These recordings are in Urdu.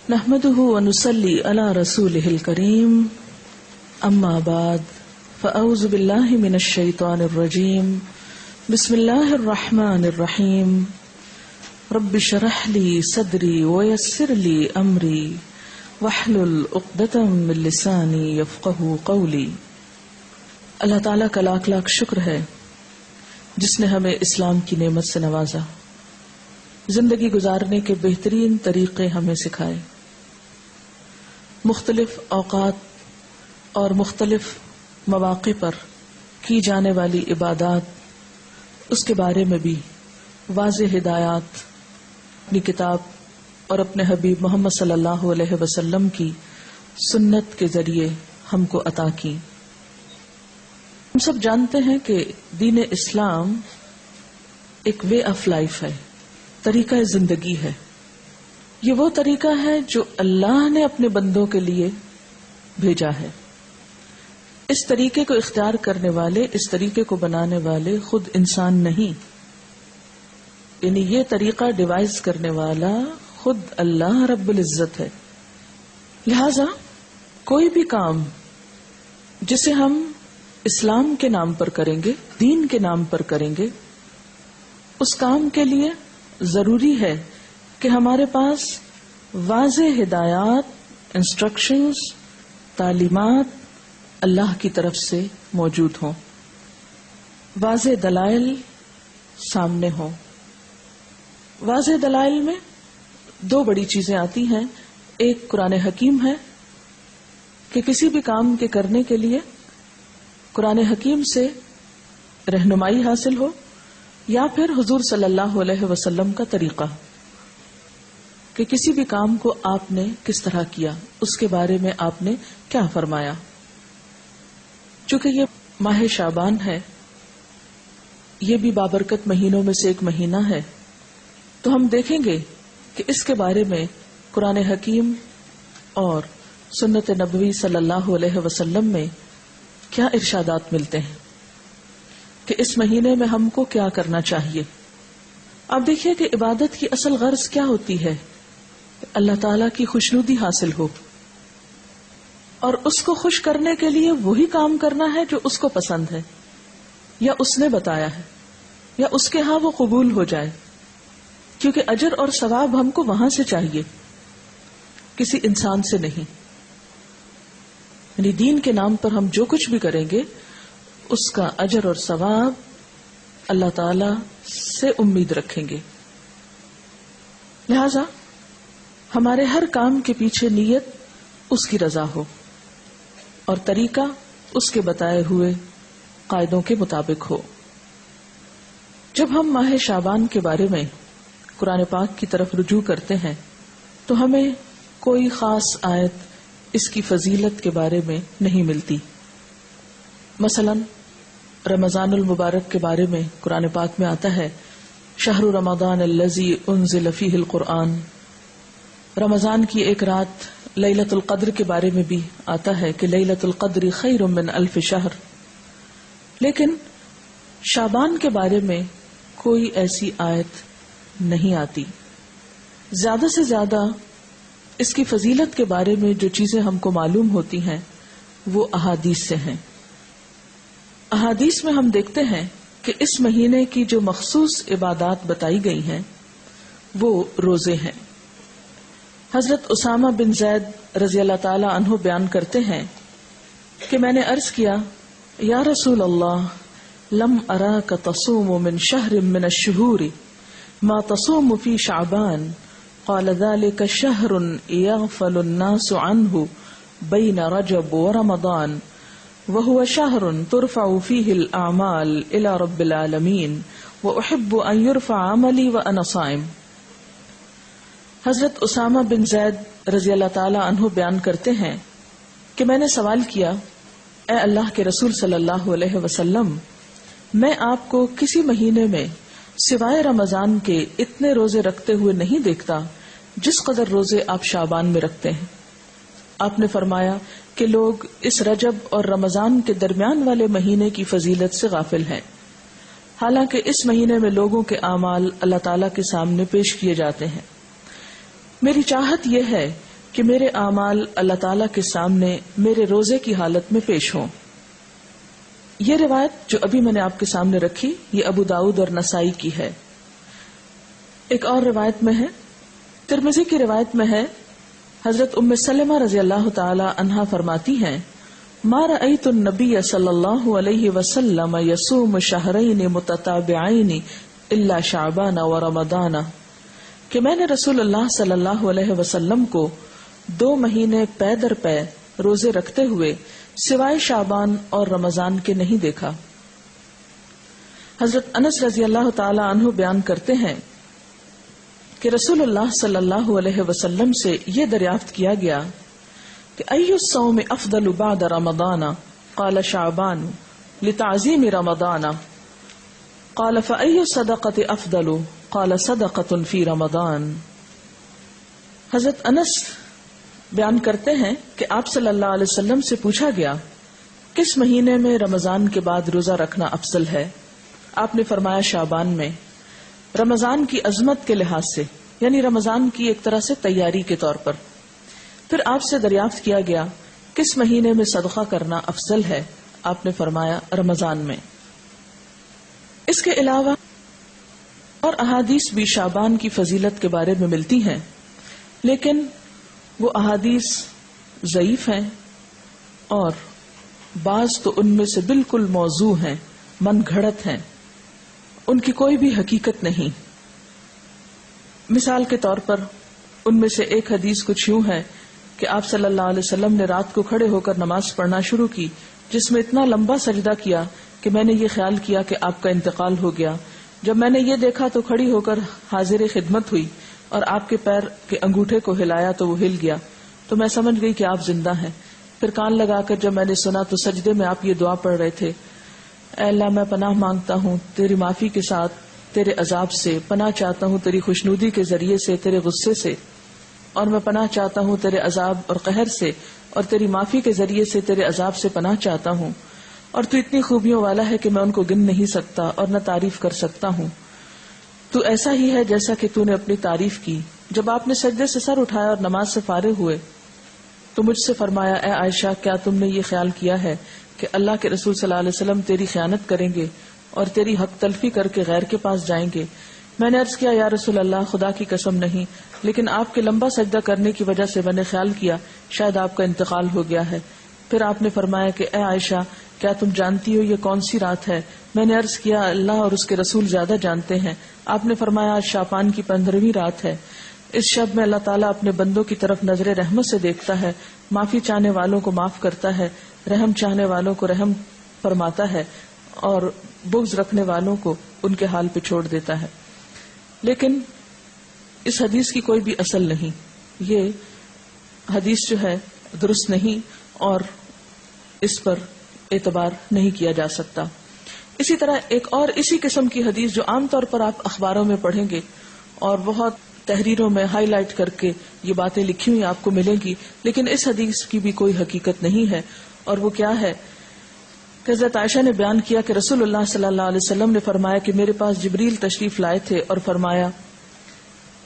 نحمده ونصلي على رسوله الكريم اما بعد فاعوذ بالله من الشيطان الرجيم بسم الله الرحمن الرحيم رب اشرح لي صدري ويسر لي امري واحلل عقدة من لساني يفقهوا قولي۔ اللہ تعالیٰ کا لاکھ لاکھ شکر ہے جس نے ہمیں اسلام کی نعمت سے نوازا، زندگی گزارنے کے بہترین طریقے ہمیں سکھائے، مختلف اوقات اور مختلف مواقع پر کی جانے والی عبادات، اس کے بارے میں بھی واضح ہدایات اپنی کتاب اور اپنے حبیب محمد صلی اللہ علیہ وسلم کی سنت کے ذریعے ہم کو عطا کی۔ ہم سب جانتے ہیں کہ دین اسلام ایک وے آف لائف ہے، طریقہ زندگی ہے۔ یہ وہ طریقہ ہے جو اللہ نے اپنے بندوں کے لیے بھیجا ہے۔ اس طریقے کو اختیار کرنے والے، اس طریقے کو بنانے والے خود انسان نہیں، یعنی یہ طریقہ ڈیوائز کرنے والا خود اللہ رب العزت ہے۔ لہذا کوئی بھی کام جسے ہم اسلام کے نام پر کریں گے، دین کے نام پر کریں گے، اس کام کے لیے ضروری ہے کہ ہمارے پاس واضح ہدایات، انسٹرکشنز، تعلیمات اللہ کی طرف سے موجود ہوں، واضح دلائل سامنے ہوں۔ واضح دلائل میں دو بڑی چیزیں آتی ہیں، ایک قرآن حکیم ہے کہ کسی بھی کام کے کرنے کے لیے قرآن حکیم سے رہنمائی حاصل ہو، یا پھر حضور صلی اللہ علیہ وسلم کا طریقہ کہ کسی بھی کام کو آپ نے کس طرح کیا، اس کے بارے میں آپ نے کیا فرمایا۔ چونکہ یہ ماہ شعبان ہے، یہ بھی بابرکت مہینوں میں سے ایک مہینہ ہے، تو ہم دیکھیں گے کہ اس کے بارے میں قرآن حکیم اور سنت نبوی صلی اللہ علیہ وسلم میں کیا ارشادات ملتے ہیں کہ اس مہینے میں ہم کو کیا کرنا چاہیے۔ اب دیکھیے کہ عبادت کی اصل غرض کیا ہوتی ہے، اللہ تعالیٰ کی خوشنودی حاصل ہو، اور اس کو خوش کرنے کے لیے وہی کام کرنا ہے جو اس کو پسند ہے، یا اس نے بتایا ہے، یا اس کے ہاں وہ قبول ہو جائے، کیونکہ اجر اور ثواب ہم کو وہاں سے چاہیے، کسی انسان سے نہیں۔ یعنی دین کے نام پر ہم جو کچھ بھی کریں گے اس کا اجر اور ثواب اللہ تعالی سے امید رکھیں گے۔ لہذا ہمارے ہر کام کے پیچھے نیت اس کی رضا ہو اور طریقہ اس کے بتائے ہوئے قاعدوں کے مطابق ہو۔ جب ہم ماہ شعبان کے بارے میں قرآن پاک کی طرف رجوع کرتے ہیں تو ہمیں کوئی خاص آیت اس کی فضیلت کے بارے میں نہیں ملتی۔ مثلا رمضان المبارک کے بارے میں قرآن پاک میں آتا ہے شہر رمضان الذی انزل فیہ القرآن، رمضان کی ایک رات لیلۃ القدر کے بارے میں بھی آتا ہے کہ لیلۃ القدر خیر من الف شہر، لیکن شعبان کے بارے میں کوئی ایسی آیت نہیں آتی۔ زیادہ سے زیادہ اس کی فضیلت کے بارے میں جو چیزیں ہم کو معلوم ہوتی ہیں وہ احادیث سے ہیں۔ احادیث میں ہم دیکھتے ہیں کہ اس مہینے کی جو مخصوص عبادات بتائی گئی ہیں وہ روزے ہیں۔ حضرت اسامہ بن زید رضی اللہ تعالی عنہ بیان کرتے ہیں کہ میں نے عرض کیا، یا رسول اللہ، لم اراک تصوم من شہر من الشہور ما تصوم فی شعبان، قال ذلك شهر يغفل الناس عنه بين رجب ورمضان وهو شهر ترفع فيه الأعمال إلى رب العالمين وأحب أن يرفع عملي وأنا صائم۔ حضرت اسامہ بن زید رضی اللہ تعالی عنہ بیان کرتے ہیں کہ میں نے سوال کیا، اے اللہ کے رسول صلی اللہ علیہ وسلم، میں آپ کو کسی مہینے میں سوائے رمضان کے اتنے روزے رکھتے ہوئے نہیں دیکھتا جس قدر روزے آپ شعبان میں رکھتے ہیں۔ آپ نے فرمایا کہ لوگ اس رجب اور رمضان کے درمیان والے مہینے کی فضیلت سے غافل ہیں، حالانکہ اس مہینے میں لوگوں کے اعمال اللہ تعالیٰ کے سامنے پیش کیے جاتے ہیں۔ میری چاہت یہ ہے کہ میرے اعمال اللہ تعالیٰ کے سامنے میرے روزے کی حالت میں پیش ہوں. یہ روایت جو ابھی میں نے آپ کے سامنے رکھی یہ ابو داؤد اور نسائی کی ہے. ایک اور روایت میں ہے، ترمذی کی روایت میں ہے، حضرت ام سلمہ رضی اللہ تعالی عنہا فرماتی ہیں، ما رأیت النبی صلی اللہ علیہ وسلم یصوم شہرین متتابعین الا شعبان و رمضان، کہ میں نے رسول اللہ صلی اللہ علیہ وسلم کو 2 مہینے پے در پے روزے رکھتے ہوئے سوائے شعبان اور رمضان کے نہیں دیکھا. حضرت انس رضی اللہ تعالی عنہ بیان کرتے ہیں کہ رسول اللہ صلی اللہ علیہ وسلم سے یہ دریافت کیا گیا کہ ای الصوم افضل بعد رمضان؟ قال شعبان لتعظیم رمضان. قال فأی الصدقۃ افضل؟ قال صدقۃ فی رمضان. حضرت انس بیان کرتے ہیں کہ آپ صلی اللہ علیہ وسلم سے پوچھا گیا کس مہینے میں رمضان کے بعد روزہ رکھنا افضل ہے؟ آپ نے فرمایا شعبان میں، رمضان کی عظمت کے لحاظ سے، یعنی رمضان کی ایک طرح سے تیاری کے طور پر. پھر آپ سے دریافت کیا گیا کس مہینے میں صدقہ کرنا افضل ہے؟ آپ نے فرمایا رمضان میں. اس کے علاوہ اور احادیث بھی شعبان کی فضیلت کے بارے میں ملتی ہیں، لیکن وہ احادیث ضعیف ہیں اور بعض تو ان میں سے بالکل موضوع ہیں، من گھڑت ہیں، ان کی کوئی بھی حقیقت نہیں. مثال کے طور پر ان میں سے ایک حدیث کچھ یوں ہے کہ آپ صلی اللہ علیہ وسلم نے رات کو کھڑے ہو کر نماز پڑھنا شروع کی جس میں اتنا لمبا سجدہ کیا کہ میں نے یہ خیال کیا کہ آپ کا انتقال ہو گیا. جب میں نے یہ دیکھا تو کھڑی ہو کر حاضر خدمت ہوئی اور آپ کے پیر کے انگوٹھے کو ہلایا تو وہ ہل گیا تو میں سمجھ گئی کہ آپ زندہ ہیں. پھر کان لگا کر جب میں نے سنا تو سجدے میں آپ یہ دعا پڑھ رہے تھے، اے اللہ میں پناہ مانگتا ہوں تیری معافی کے ساتھ تیرے عذاب سے، پناہ چاہتا ہوں تیری خوشنودی کے ذریعے سے تیرے غصے سے، اور میں پناہ چاہتا ہوں تیرے عذاب اور قہر سے، اور تیری معافی کے ذریعے سے تیرے عذاب سے پناہ چاہتا ہوں، اور تو اتنی خوبیوں والا ہے کہ میں ان کو گن نہیں سکتا اور نہ تعریف کر سکتا ہوں. تو ایسا ہی ہے جیسا کہ تو نے اپنی تعریف کی. جب آپ نے سجدے سے سر اٹھایا اور نماز سے فارغ ہوئے تو مجھ سے فرمایا، اے عائشہ کیا تم نے یہ خیال کیا ہے کہ اللہ کے رسول صلی اللہ علیہ وسلم تیری خیانت کریں گے اور تیری حق تلفی کر کے غیر کے پاس جائیں گے؟ میں نے عرض کیا، یا رسول اللہ خدا کی قسم نہیں، لیکن آپ کے لمبا سجدہ کرنے کی وجہ سے میں نے خیال کیا شاید آپ کا انتقال ہو گیا ہے. پھر آپ نے فرمایا کہ اے عائشہ کیا تم جانتی ہو یہ کون سی رات ہے؟ میں نے عرض کیا، اللہ اور اس کے رسول زیادہ جانتے ہیں. آپ نے فرمایا آج شعبان کی 15ویں رات ہے. اس شب میں اللہ تعالیٰ اپنے بندوں کی طرف نظر رحمت سے دیکھتا ہے، معافی چاہنے والوں کو معاف کرتا ہے، رحم چاہنے والوں کو رحم فرماتا ہے اور بغض رکھنے والوں کو ان کے حال پہ چھوڑ دیتا ہے. لیکن اس حدیث کی کوئی بھی اصل نہیں، یہ حدیث جو ہے درست نہیں اور اس پر اعتبار نہیں کیا جا سکتا. اسی طرح ایک اور اسی قسم کی حدیث جو عام طور پر آپ اخباروں میں پڑھیں گے اور بہت تحریروں میں ہائی لائٹ کر کے یہ باتیں لکھی ہوئی آپ کو ملیں گی، لیکن اس حدیث کی بھی کوئی حقیقت نہیں ہے. اور وہ کیا ہے کہ حضرت عائشہ نے بیان کیا کہ رسول اللہ صلی اللہ علیہ وسلم نے فرمایا کہ میرے پاس جبریل تشریف لائے تھے اور فرمایا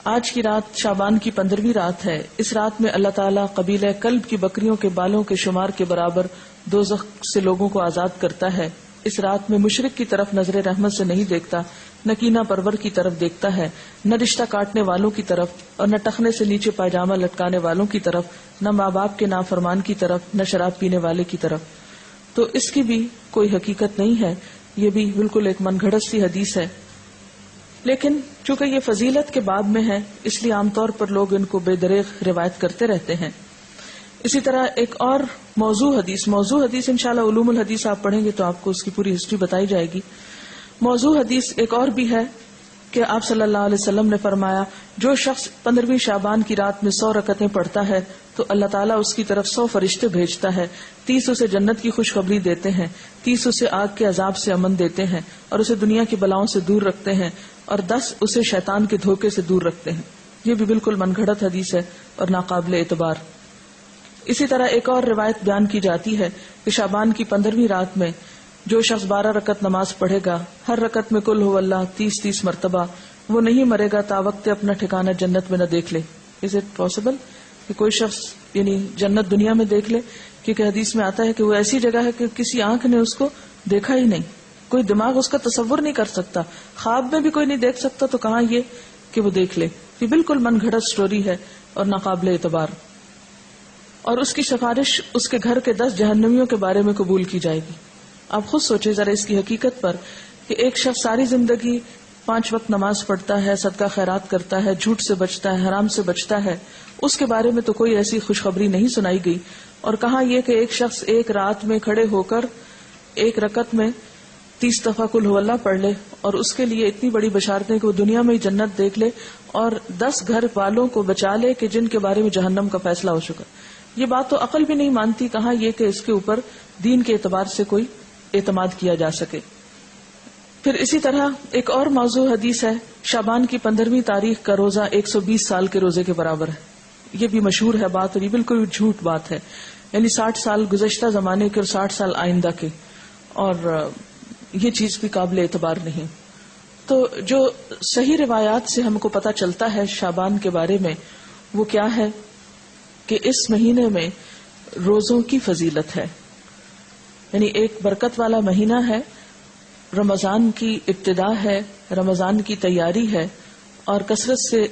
آج کی رات شعبان کی 15ویں رات ہے. اس رات میں اللہ تعالیٰ قبیلہ کلب کی بکریوں کے بالوں کے شمار کے برابر دوزخ سے لوگوں کو آزاد کرتا ہے. اس رات میں مشرک کی طرف نظر رحمت سے نہیں دیکھتا، نہ کینہ پرور کی طرف دیکھتا ہے، نہ رشتہ کاٹنے والوں کی طرف اور نہ ٹخنے سے نیچے پائجامہ لٹکانے والوں کی طرف، نہ ماں باپ کے نافرمان کی طرف، نہ شراب پینے والے کی طرف. تو اس کی بھی کوئی حقیقت نہیں ہے، یہ بھی بالکل ایک من گھڑت سی حدیث ہے. لیکن چونکہ یہ فضیلت کے باب میں ہے اس لیے عام طور پر لوگ ان کو بے دریغ روایت کرتے رہتے ہیں. اسی طرح ایک اور موضوع حدیث انشاءاللہ علوم الحدیث آپ پڑھیں گے تو آپ کو اس کی پوری ہسٹری بتائی جائے گی. موضوع حدیث ایک اور بھی ہے کہ آپ صلی اللہ علیہ وسلم نے فرمایا جو شخص 15ویں شعبان کی رات میں 100 رکعتیں پڑھتا ہے تو اللہ تعالیٰ اس کی طرف 100 فرشتے بھیجتا ہے، 30 اسے جنت کی خوشخبری دیتے ہیں، 30 اسے آگ کے عذاب سے امن دیتے ہیں اور اسے دنیا کی بلاؤں سے دور رکھتے ہیں، اور 10 اسے شیطان کے دھوکے سے دور رکھتے ہیں. یہ بھی بالکل من گھڑت حدیث ہے اور ناقابل اعتبار. اسی طرح ایک اور روایت بیان کی جاتی ہے کہ شعبان کی 15ویں رات میں جو شخص 12 رکعت نماز پڑھے گا، ہر رکعت میں قل هو اللہ 30 مرتبہ، وہ نہیں مرے گا تا وقت اپنا ٹھکانہ جنت میں نہ دیکھ لے. از اٹ پاسبل کہ کوئی شخص یعنی جنت دنیا میں دیکھ لے، کیونکہ حدیث میں آتا ہے کہ وہ ایسی جگہ ہے کہ کسی آنکھ نے اس کو دیکھا ہی نہیں، کوئی دماغ اس کا تصور نہیں کر سکتا، خواب میں بھی کوئی نہیں دیکھ سکتا، تو کہاں یہ کہ وہ دیکھ لے. یہ بالکل من گھڑت سٹوری ہے اور ناقابل اعتبار. اور اس کی سفارش اس کے گھر کے 10 جہنمیوں کے بارے میں قبول کی جائے گی. آپ خود سوچیں ذرا اس کی حقیقت پر کہ ایک شخص ساری زندگی 5 وقت نماز پڑھتا ہے، صدقہ خیرات کرتا ہے، جھوٹ سے بچتا ہے، حرام سے بچتا ہے، اس کے بارے میں تو کوئی ایسی خوشخبری نہیں سنائی گئی. اور کہاں یہ کہ ایک شخص ایک رات میں کھڑے ہو کر ایک رکعت میں 30 دفعہ قل هو اللہ پڑھ لے اور اس کے لیے اتنی بڑی بشارتیں کہ وہ دنیا میں ہی جنت دیکھ لے اور 10 گھر والوں کو بچا لے کہ جن کے بارے میں جہنم کا فیصلہ ہو چکا. یہ بات تو عقل بھی نہیں مانتی، کہاں یہ کہ اس کے اوپر دین کے اعتبار سے کوئی اعتماد کیا جا سکے. پھر اسی طرح ایک اور موضوع حدیث ہے، شعبان کی 15ویں تاریخ کا روزہ 120 سال کے روزے کے برابر ہے. یہ بھی مشہور ہے بات، اور یہ بالکل جھوٹ بات ہے. یعنی 60 سال گزشتہ زمانے کے اور 60 سال آئندہ کے، اور یہ چیز بھی قابل اعتبار نہیں. تو جو صحیح روایات سے ہم کو پتہ چلتا ہے شعبان کے بارے میں وہ کیا ہے کہ اس مہینے میں روزوں کی فضیلت ہے. یعنی ایک برکت والا مہینہ ہے، رمضان کی ابتدا ہے، رمضان کی تیاری ہے، اور کثرت سے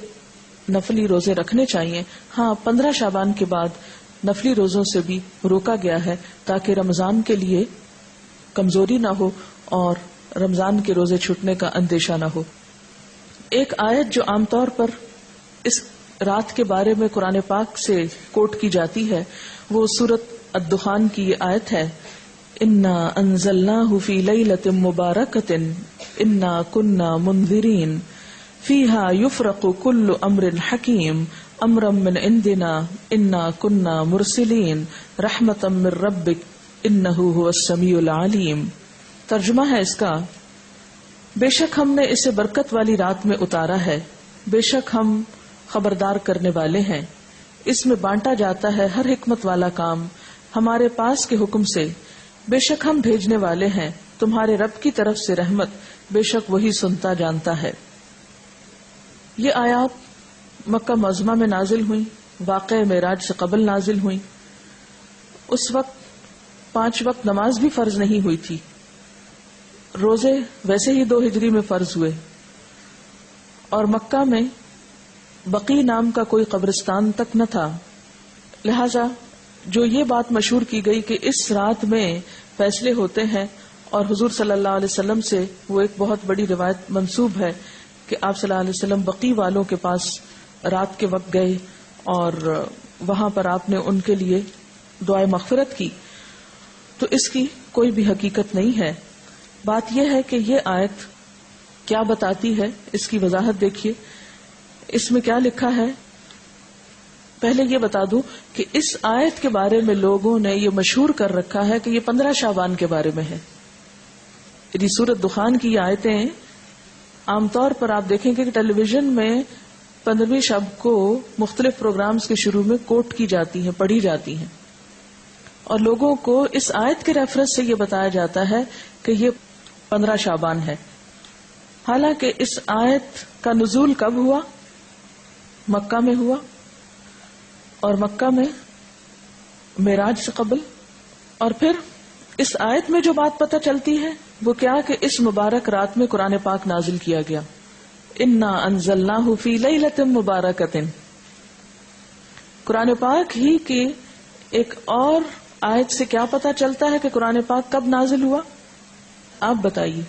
نفلی روزے رکھنے چاہیے. ہاں 15 شعبان کے بعد نفلی روزوں سے بھی روکا گیا ہے تاکہ رمضان کے لیے کمزوری نہ ہو اور رمضان کے روزے چھوٹنے کا اندیشہ نہ ہو. ایک آیت جو عام طور پر اس رات کے بارے میں قرآن پاک سے کوٹ کی جاتی ہے وہ سورۃ الدخان کی یہ آیت ہے، انا انزلناہ فی لیلۃ مبارکۃ انا کنا منذرین فیہا یفرق کل امر حکیم امرا من عندنا انا کنا مرسلین رحمتا من ربک انہ هو السمیع العلیم. ترجمہ ہے اس کا، بے شک ہم نے اسے برکت والی رات میں اتارا ہے، بے شک ہم خبردار کرنے والے ہیں، اس میں بانٹا جاتا ہے ہر حکمت والا کام ہمارے پاس کے حکم سے، بے شک ہم بھیجنے والے ہیں تمہارے رب کی طرف سے رحمت، بے شک وہی سنتا جانتا ہے. یہ آیات مکہ معظمہ میں نازل ہوئی، واقع معراج سے قبل نازل ہوئی. اس وقت 5 وقت نماز بھی فرض نہیں ہوئی تھی، روزے ویسے ہی 2 ہجری میں فرض ہوئے، اور مکہ میں بقی نام کا کوئی قبرستان تک نہ تھا. لہذا جو یہ بات مشہور کی گئی کہ اس رات میں فیصلے ہوتے ہیں، اور حضور صلی اللہ علیہ وسلم سے وہ ایک بہت بڑی روایت منسوب ہے کہ آپ صلی اللہ علیہ وسلم بقی والوں کے پاس رات کے وقت گئے اور وہاں پر آپ نے ان کے لیے دعائے مغفرت کی. تو اس کی کوئی بھی حقیقت نہیں ہے. بات یہ ہے کہ یہ آیت کیا بتاتی ہے، اس کی وضاحت دیکھیے. اس میں کیا لکھا ہے؟ پہلے یہ بتا دوں کہ اس آیت کے بارے میں لوگوں نے یہ مشہور کر رکھا ہے کہ یہ 15 شعبان کے بارے میں ہے. یعنی سورۃ دخان کی یہ آیتیں عام طور پر آپ دیکھیں کہ ٹیلی ویژن میں 15ویں شب کو مختلف پروگرامز کے شروع میں کوٹ کی جاتی ہیں، پڑھی جاتی ہیں، اور لوگوں کو اس آیت کے ریفرنس سے یہ بتایا جاتا ہے کہ یہ 15 شعبان ہے. حالانکہ اس آیت کا نزول کب ہوا؟ مکہ میں ہوا، اور مکہ میں معراج سے قبل. اور پھر اس آیت میں جو بات پتہ چلتی ہے وہ کیا کہ اس مبارک رات میں قرآن پاک نازل کیا گیا، انا انزلناہ فی لیلۃ مبارکۃ. قرآن پاک ہی کی ایک اور آیت سے کیا پتہ چلتا ہے کہ قرآن پاک کب نازل ہوا؟ آپ بتائیے.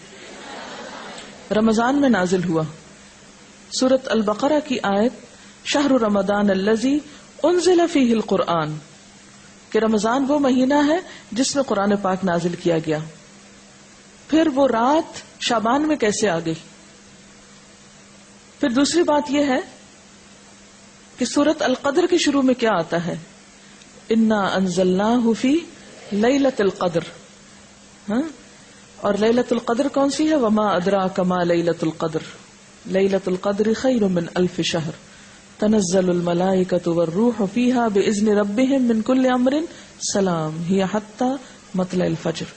رمضان میں نازل ہوا. سورۃ البقرہ کی آیت شہر رمضان الذی انزل فیہ القرآن، کہ رمضان وہ مہینہ ہے جس میں قرآن پاک نازل کیا گیا. پھر وہ رات شعبان میں کیسے آ گئی؟ پھر دوسری بات یہ ہے کہ سورۃ القدر کے شروع میں کیا آتا ہے؟ انا انزلناہ فی لیلۃ القدر. اور لیلۃ القدر کون سی ہے؟ وما ادراک ما لیلۃ القدر لیلۃ القدر خیر من الف شہر تنزل الملائکۃ والروح فیہا باذن ربہم من کل امر سلام ہی حتی مطلع الفجر.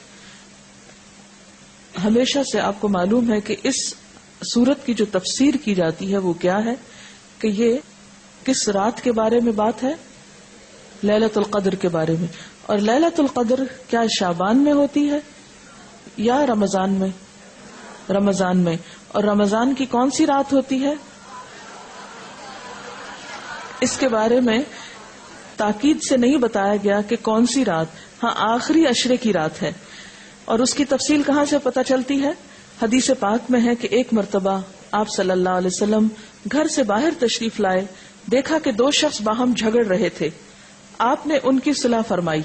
ہمیشہ سے آپ کو معلوم ہے کہ اس سورت کی جو تفسیر کی جاتی ہے وہ کیا ہے کہ یہ کس رات کے بارے میں بات ہے؟ لیلۃ القدر کے بارے میں. اور لیلۃ القدر کیا شعبان میں ہوتی ہے یا رمضان میں؟ رمضان میں. اور رمضان کی کون سی رات ہوتی ہے؟ اس کے بارے میں تاکید سے نہیں بتایا گیا کہ کون سی رات. ہاں، آخری عشرے کی رات ہے. اور اس کی تفصیل کہاں سے پتہ چلتی ہے؟ حدیث پاک میں ہے کہ ایک مرتبہ آپ صلی اللہ علیہ وسلم گھر سے باہر تشریف لائے، دیکھا کہ دو شخص باہم جھگڑ رہے تھے. آپ نے ان کی صلح فرمائی،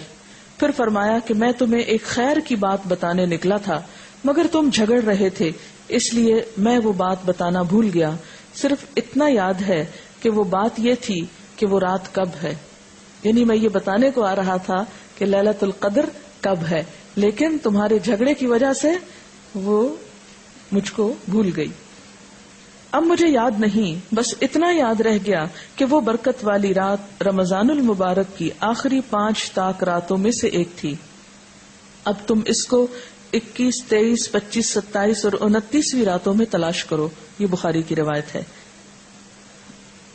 پھر فرمایا کہ میں تمہیں ایک خیر کی بات بتانے نکلا تھا، مگر تم جھگڑ رہے تھے، اس لیے میں وہ بات بتانا بھول گیا. صرف اتنا یاد ہے کہ وہ بات یہ تھی کہ وہ رات کب ہے. یعنی میں یہ بتانے کو آ رہا تھا کہ لیلۃ القدر کب ہے، لیکن تمہارے جھگڑے کی وجہ سے وہ مجھ کو بھول گئی. اب مجھے یاد نہیں، بس اتنا یاد رہ گیا کہ وہ برکت والی رات رمضان المبارک کی آخری 5 طاق راتوں میں سے ایک تھی. اب تم اس کو 21، 23، 25، 27 اور 29ویں راتوں میں تلاش کرو. یہ بخاری کی روایت ہے.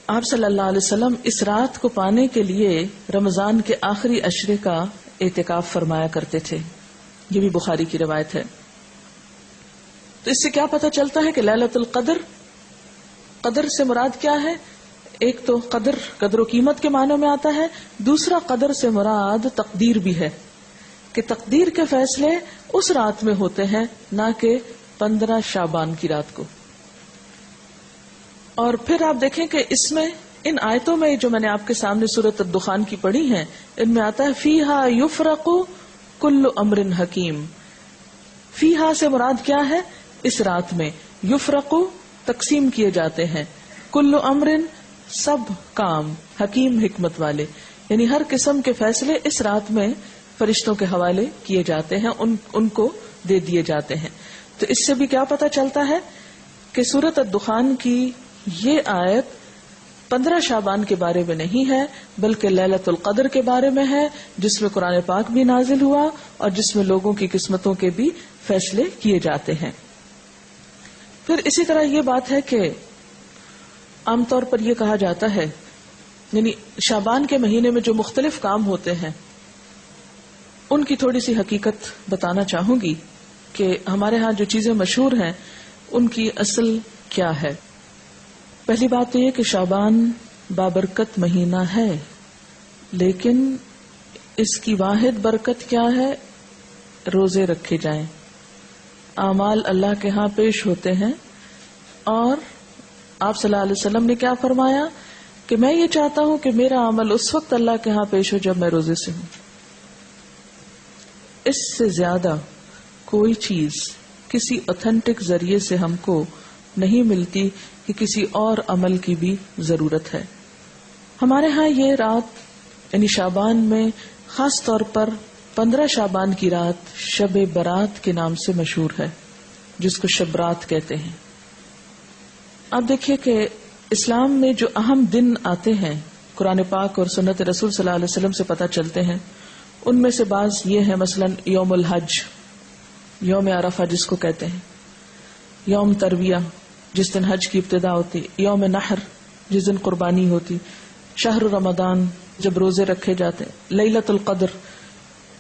آپ صلی اللہ علیہ وسلم اس رات کو پانے کے لیے رمضان کے آخری عشرے کا اعتکاف فرمایا کرتے تھے. یہ بھی بخاری کی روایت ہے. تو اس سے کیا پتہ چلتا ہے کہ لیلۃ القدر، قدر سے مراد کیا ہے؟ ایک تو قدر و قیمت کے معنوں میں آتا ہے، دوسرا قدر سے مراد تقدیر بھی ہے کہ تقدیر کے فیصلے اس رات میں ہوتے ہیں، نہ کہ 15 شعبان کی رات کو. اور پھر آپ دیکھیں کہ اس میں ان آیتوں میں جو میں نے آپ کے سامنے سورۃ الدخان کی پڑھی ہیں، ان میں آتا ہے فیہا یفرق کل امر حکیم. فیہا سے مراد کیا ہے؟ اس رات میں یفرق تقسیم کیے جاتے ہیں، کل امر سب کام، حکیم حکمت والے، یعنی ہر قسم کے فیصلے اس رات میں فرشتوں کے حوالے کیے جاتے ہیں، ان کو دے دیے جاتے ہیں. تو اس سے بھی کیا پتہ چلتا ہے کہ سورۃ الدخان کی یہ آیت 15 شعبان کے بارے میں نہیں ہے، بلکہ لیلۃ القدر کے بارے میں ہے، جس میں قرآن پاک بھی نازل ہوا اور جس میں لوگوں کی قسمتوں کے بھی فیصلے کیے جاتے ہیں. پھر اسی طرح یہ بات ہے کہ عام طور پر یہ کہا جاتا ہے، یعنی شعبان کے مہینے میں جو مختلف کام ہوتے ہیں ان کی تھوڑی سی حقیقت بتانا چاہوں گی کہ ہمارے ہاں جو چیزیں مشہور ہیں ان کی اصل کیا ہے. پہلی بات تو یہ کہ شعبان بابرکت مہینہ ہے، لیکن اس کی واحد برکت کیا ہے؟ روزے رکھے جائیں، اعمال اللہ کے ہاں پیش ہوتے ہیں. اور آپ صلی اللہ علیہ وسلم نے کیا فرمایا کہ میں یہ چاہتا ہوں کہ میرا عمل اس وقت اللہ کے ہاں پیش ہو جب میں روزے سے ہوں. اس سے زیادہ کوئی چیز کسی اوتھینٹک ذریعے سے ہم کو نہیں ملتی کہ کسی اور عمل کی بھی ضرورت ہے. ہمارے ہاں یہ رات یعنی شعبان میں خاص طور پر 15 شعبان کی رات شب برات کے نام سے مشہور ہے، جس کو شب برات کہتے ہیں. آپ دیکھیے کہ اسلام میں جو اہم دن آتے ہیں قرآن پاک اور سنت رسول صلی اللہ علیہ وسلم سے پتہ چلتے ہیں، ان میں سے بعض یہ ہیں، مثلا یوم الحج، یوم عرفہ جس کو کہتے ہیں، یوم ترویہ جس دن حج کی ابتدا ہوتی، یوم نحر جس دن قربانی ہوتی، شہر رمضان جب روزے رکھے جاتے، لیلۃ القدر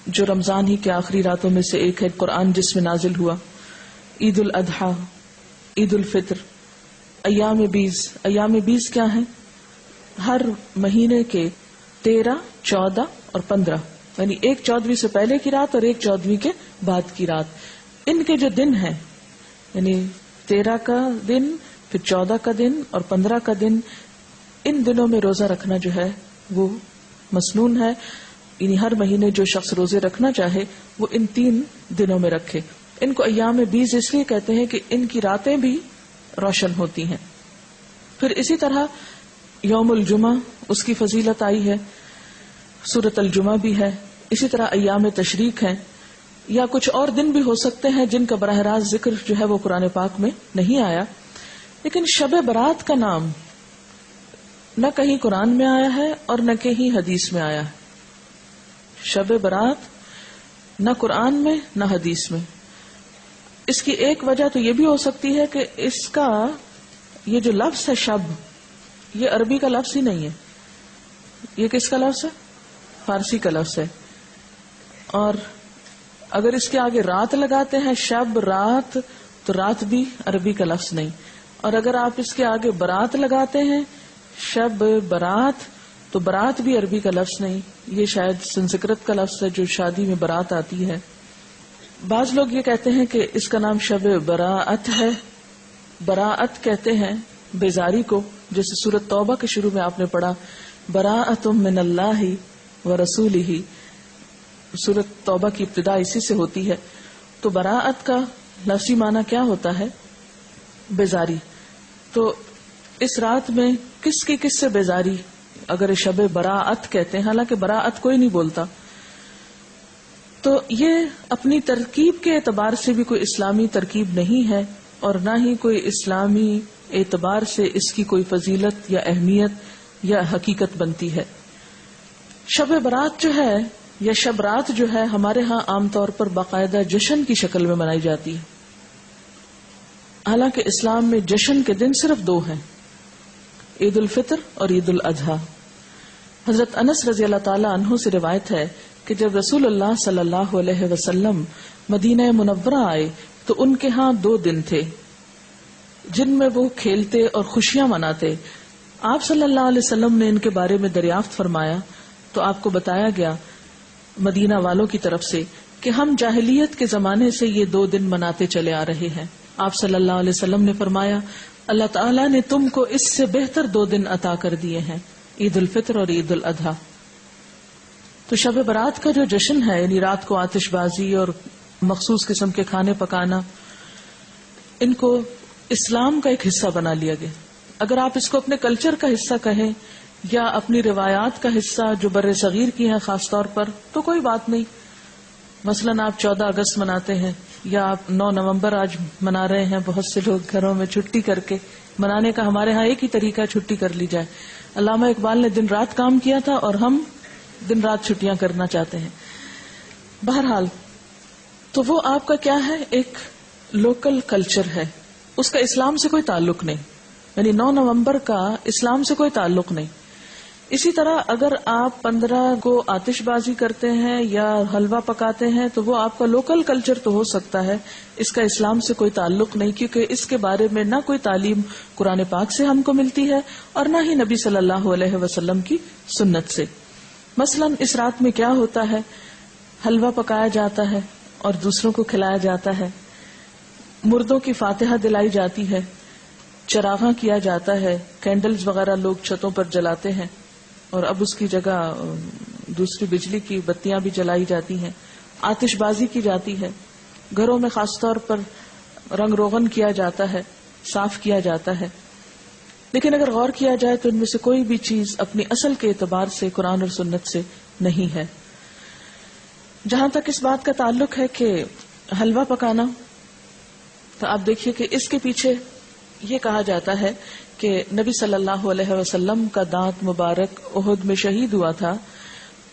جو رمضان ہی کے آخری راتوں میں سے ایک ہے، قرآن جس میں نازل ہوا، عید الاضحیٰ، عید الفطر، ایام بیس. ایام بیس کیا ہیں؟ ہر مہینے کے 13، 14 اور 15، یعنی ایک 14ویں سے پہلے کی رات اور ایک 14ویں کے بعد کی رات. ان کے جو دن ہیں، یعنی 13 کا دن، پھر 14 کا دن اور 15 کا دن، ان دنوں میں روزہ رکھنا جو ہے وہ مسنون ہے. یعنی ہر مہینے جو شخص روزے رکھنا چاہے وہ ان 3 دنوں میں رکھے. ان کو ایام بیس اس لیے کہتے ہیں کہ ان کی راتیں بھی روشن ہوتی ہیں. پھر اسی طرح یوم الجمعہ، اس کی فضیلت آئی ہے، سورۃ الجمعہ بھی ہے. اسی طرح ایام تشریق ہیں، یا کچھ اور دن بھی ہو سکتے ہیں جن کا براہ راست ذکر جو ہے وہ قرآن پاک میں نہیں آیا. لیکن شب برات کا نام نہ کہیں قرآن میں آیا ہے اور نہ کہیں حدیث میں آیا ہے. شب برات نہ قرآن میں نہ حدیث میں. اس کی ایک وجہ تو یہ بھی ہو سکتی ہے کہ اس کا یہ جو لفظ ہے شب، یہ عربی کا لفظ ہی نہیں ہے. یہ کس کا لفظ ہے؟ فارسی کا لفظ ہے، اور اگر اس کے آگے رات لگاتے ہیں شب رات تو رات بھی عربی کا لفظ نہیں، اور اگر آپ اس کے آگے برات لگاتے ہیں شب برات تو برات بھی عربی کا لفظ نہیں، یہ شاید سنسکرت کا لفظ ہے جو شادی میں برات آتی ہے۔ بعض لوگ یہ کہتے ہیں کہ اس کا نام شب براءت ہے، براءت کہتے ہیں بیزاری کو، جیسے سورۃ توبہ کے شروع میں آپ نے پڑھا براءۃ من اللہ ورسولہ، سورۃ توبہ کی ابتدا اسی سے ہوتی ہے۔ تو براءت کا لفظی معنی کیا ہوتا ہے؟ بیزاری۔ تو اس رات میں کس کی کس سے بیزاری، اگر شب براءت کہتے ہیں، حالانکہ براءت کوئی نہیں بولتا، تو یہ اپنی ترکیب کے اعتبار سے بھی کوئی اسلامی ترکیب نہیں ہے، اور نہ ہی کوئی اسلامی اعتبار سے اس کی کوئی فضیلت یا اہمیت یا حقیقت بنتی ہے۔ شب برات جو ہے یا شب رات جو ہے ہمارے ہاں عام طور پر باقاعدہ جشن کی شکل میں منائی جاتی ہے، حالانکہ اسلام میں جشن کے دن صرف دو ہیں، عید الفطر اور عید الاضحیٰ۔ حضرت انس رضی اللہ تعالی عنہ سے روایت ہے کہ جب رسول اللہ صلی اللہ علیہ وسلم مدینہ منورہ آئے تو ان کے ہاں 2 دن تھے جن میں وہ کھیلتے اور خوشیاں مناتے۔ آپ صلی اللہ علیہ وسلم نے ان کے بارے میں دریافت فرمایا تو آپ کو بتایا گیا مدینہ والوں کی طرف سے کہ ہم جاہلیت کے زمانے سے یہ 2 دن مناتے چلے آ رہے ہیں۔ آپ صلی اللہ علیہ وسلم نے فرمایا اللہ تعالیٰ نے تم کو اس سے بہتر 2 دن عطا کر دیے ہیں، عید الفطر اور عید الاضحیٰ۔ تو شب برات کا جو جشن ہے، یعنی رات کو آتش بازی اور مخصوص قسم کے کھانے پکانا، ان کو اسلام کا ایک حصہ بنا لیا گیا۔ اگر آپ اس کو اپنے کلچر کا حصہ کہیں یا اپنی روایات کا حصہ جو بر صغیر کی ہیں خاص طور پر، تو کوئی بات نہیں۔ مثلاً آپ 14 اگست مناتے ہیں یا آپ 9 نومبر آج منا رہے ہیں، بہت سے لوگ گھروں میں چھٹی کر کے منانے کا ہمارے ہاں ایک ہی طریقہ ہے، چھٹی کر لی جائے۔ علامہ اقبال نے دن رات کام کیا تھا اور ہم دن رات چھٹیاں کرنا چاہتے ہیں۔ بہرحال تو وہ آپ کا کیا ہے، ایک لوکل کلچر ہے، اس کا اسلام سے کوئی تعلق نہیں، یعنی 9 نومبر کا اسلام سے کوئی تعلق نہیں۔ اسی طرح اگر آپ 15 کو آتش بازی کرتے ہیں یا حلوہ پکاتے ہیں تو وہ آپ کا لوکل کلچر تو ہو سکتا ہے، اس کا اسلام سے کوئی تعلق نہیں، کیونکہ اس کے بارے میں نہ کوئی تعلیم قرآن پاک سے ہم کو ملتی ہے اور نہ ہی نبی صلی اللہ علیہ وسلم کی سنت سے۔ مثلاً اس رات میں کیا ہوتا ہے، حلوہ پکایا جاتا ہے اور دوسروں کو کھلایا جاتا ہے، مردوں کی فاتحہ دلائی جاتی ہے، چراغاں کیا جاتا ہے، کینڈلز وغیرہ لوگ چھتوں پر جلاتے ہیں، اور اب اس کی جگہ دوسری بجلی کی بتیاں بھی جلائی جاتی ہیں، آتش بازی کی جاتی ہے، گھروں میں خاص طور پر رنگ روغن کیا جاتا ہے، صاف کیا جاتا ہے۔ لیکن اگر غور کیا جائے تو ان میں سے کوئی بھی چیز اپنی اصل کے اعتبار سے قرآن اور سنت سے نہیں ہے۔ جہاں تک اس بات کا تعلق ہے کہ حلوہ پکانا، تو آپ دیکھیے کہ اس کے پیچھے یہ کہا جاتا ہے کہ نبی صلی اللہ علیہ وسلم کا دانت مبارک احد میں شہید ہوا تھا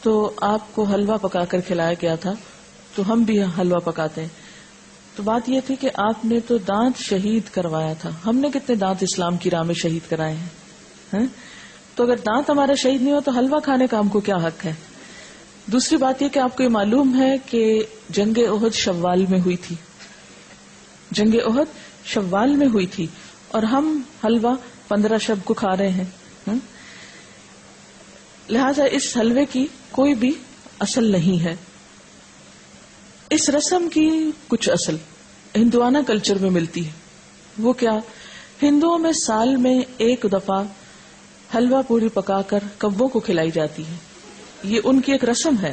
تو آپ کو حلوہ پکا کر کھلایا گیا تھا، تو ہم بھی حلوہ پکاتے ہیں۔ تو بات یہ تھی کہ آپ نے تو دانت شہید کروایا تھا، ہم نے کتنے دانت اسلام کی راہ میں شہید کرائے ہیں؟ تو اگر دانت ہمارا شہید نہیں ہو تو حلوہ کھانے کا ہم کو کیا حق ہے؟ دوسری بات یہ کہ آپ کو یہ معلوم ہے کہ جنگ احد شوال میں ہوئی تھی، جنگ احد شوال میں ہوئی تھی، اور ہم حلوہ 15 شب کو کھا رہے ہیں۔ لہذا اس حلوے کی کوئی بھی اصل نہیں ہے۔ اس رسم کی کچھ اصل ہندوانہ کلچر میں ملتی ہے۔ وہ کیا؟ ہندوؤں میں سال میں 1 دفعہ حلوہ پوری پکا کر کبوں کو کھلائی جاتی ہے، یہ ان کی ایک رسم ہے،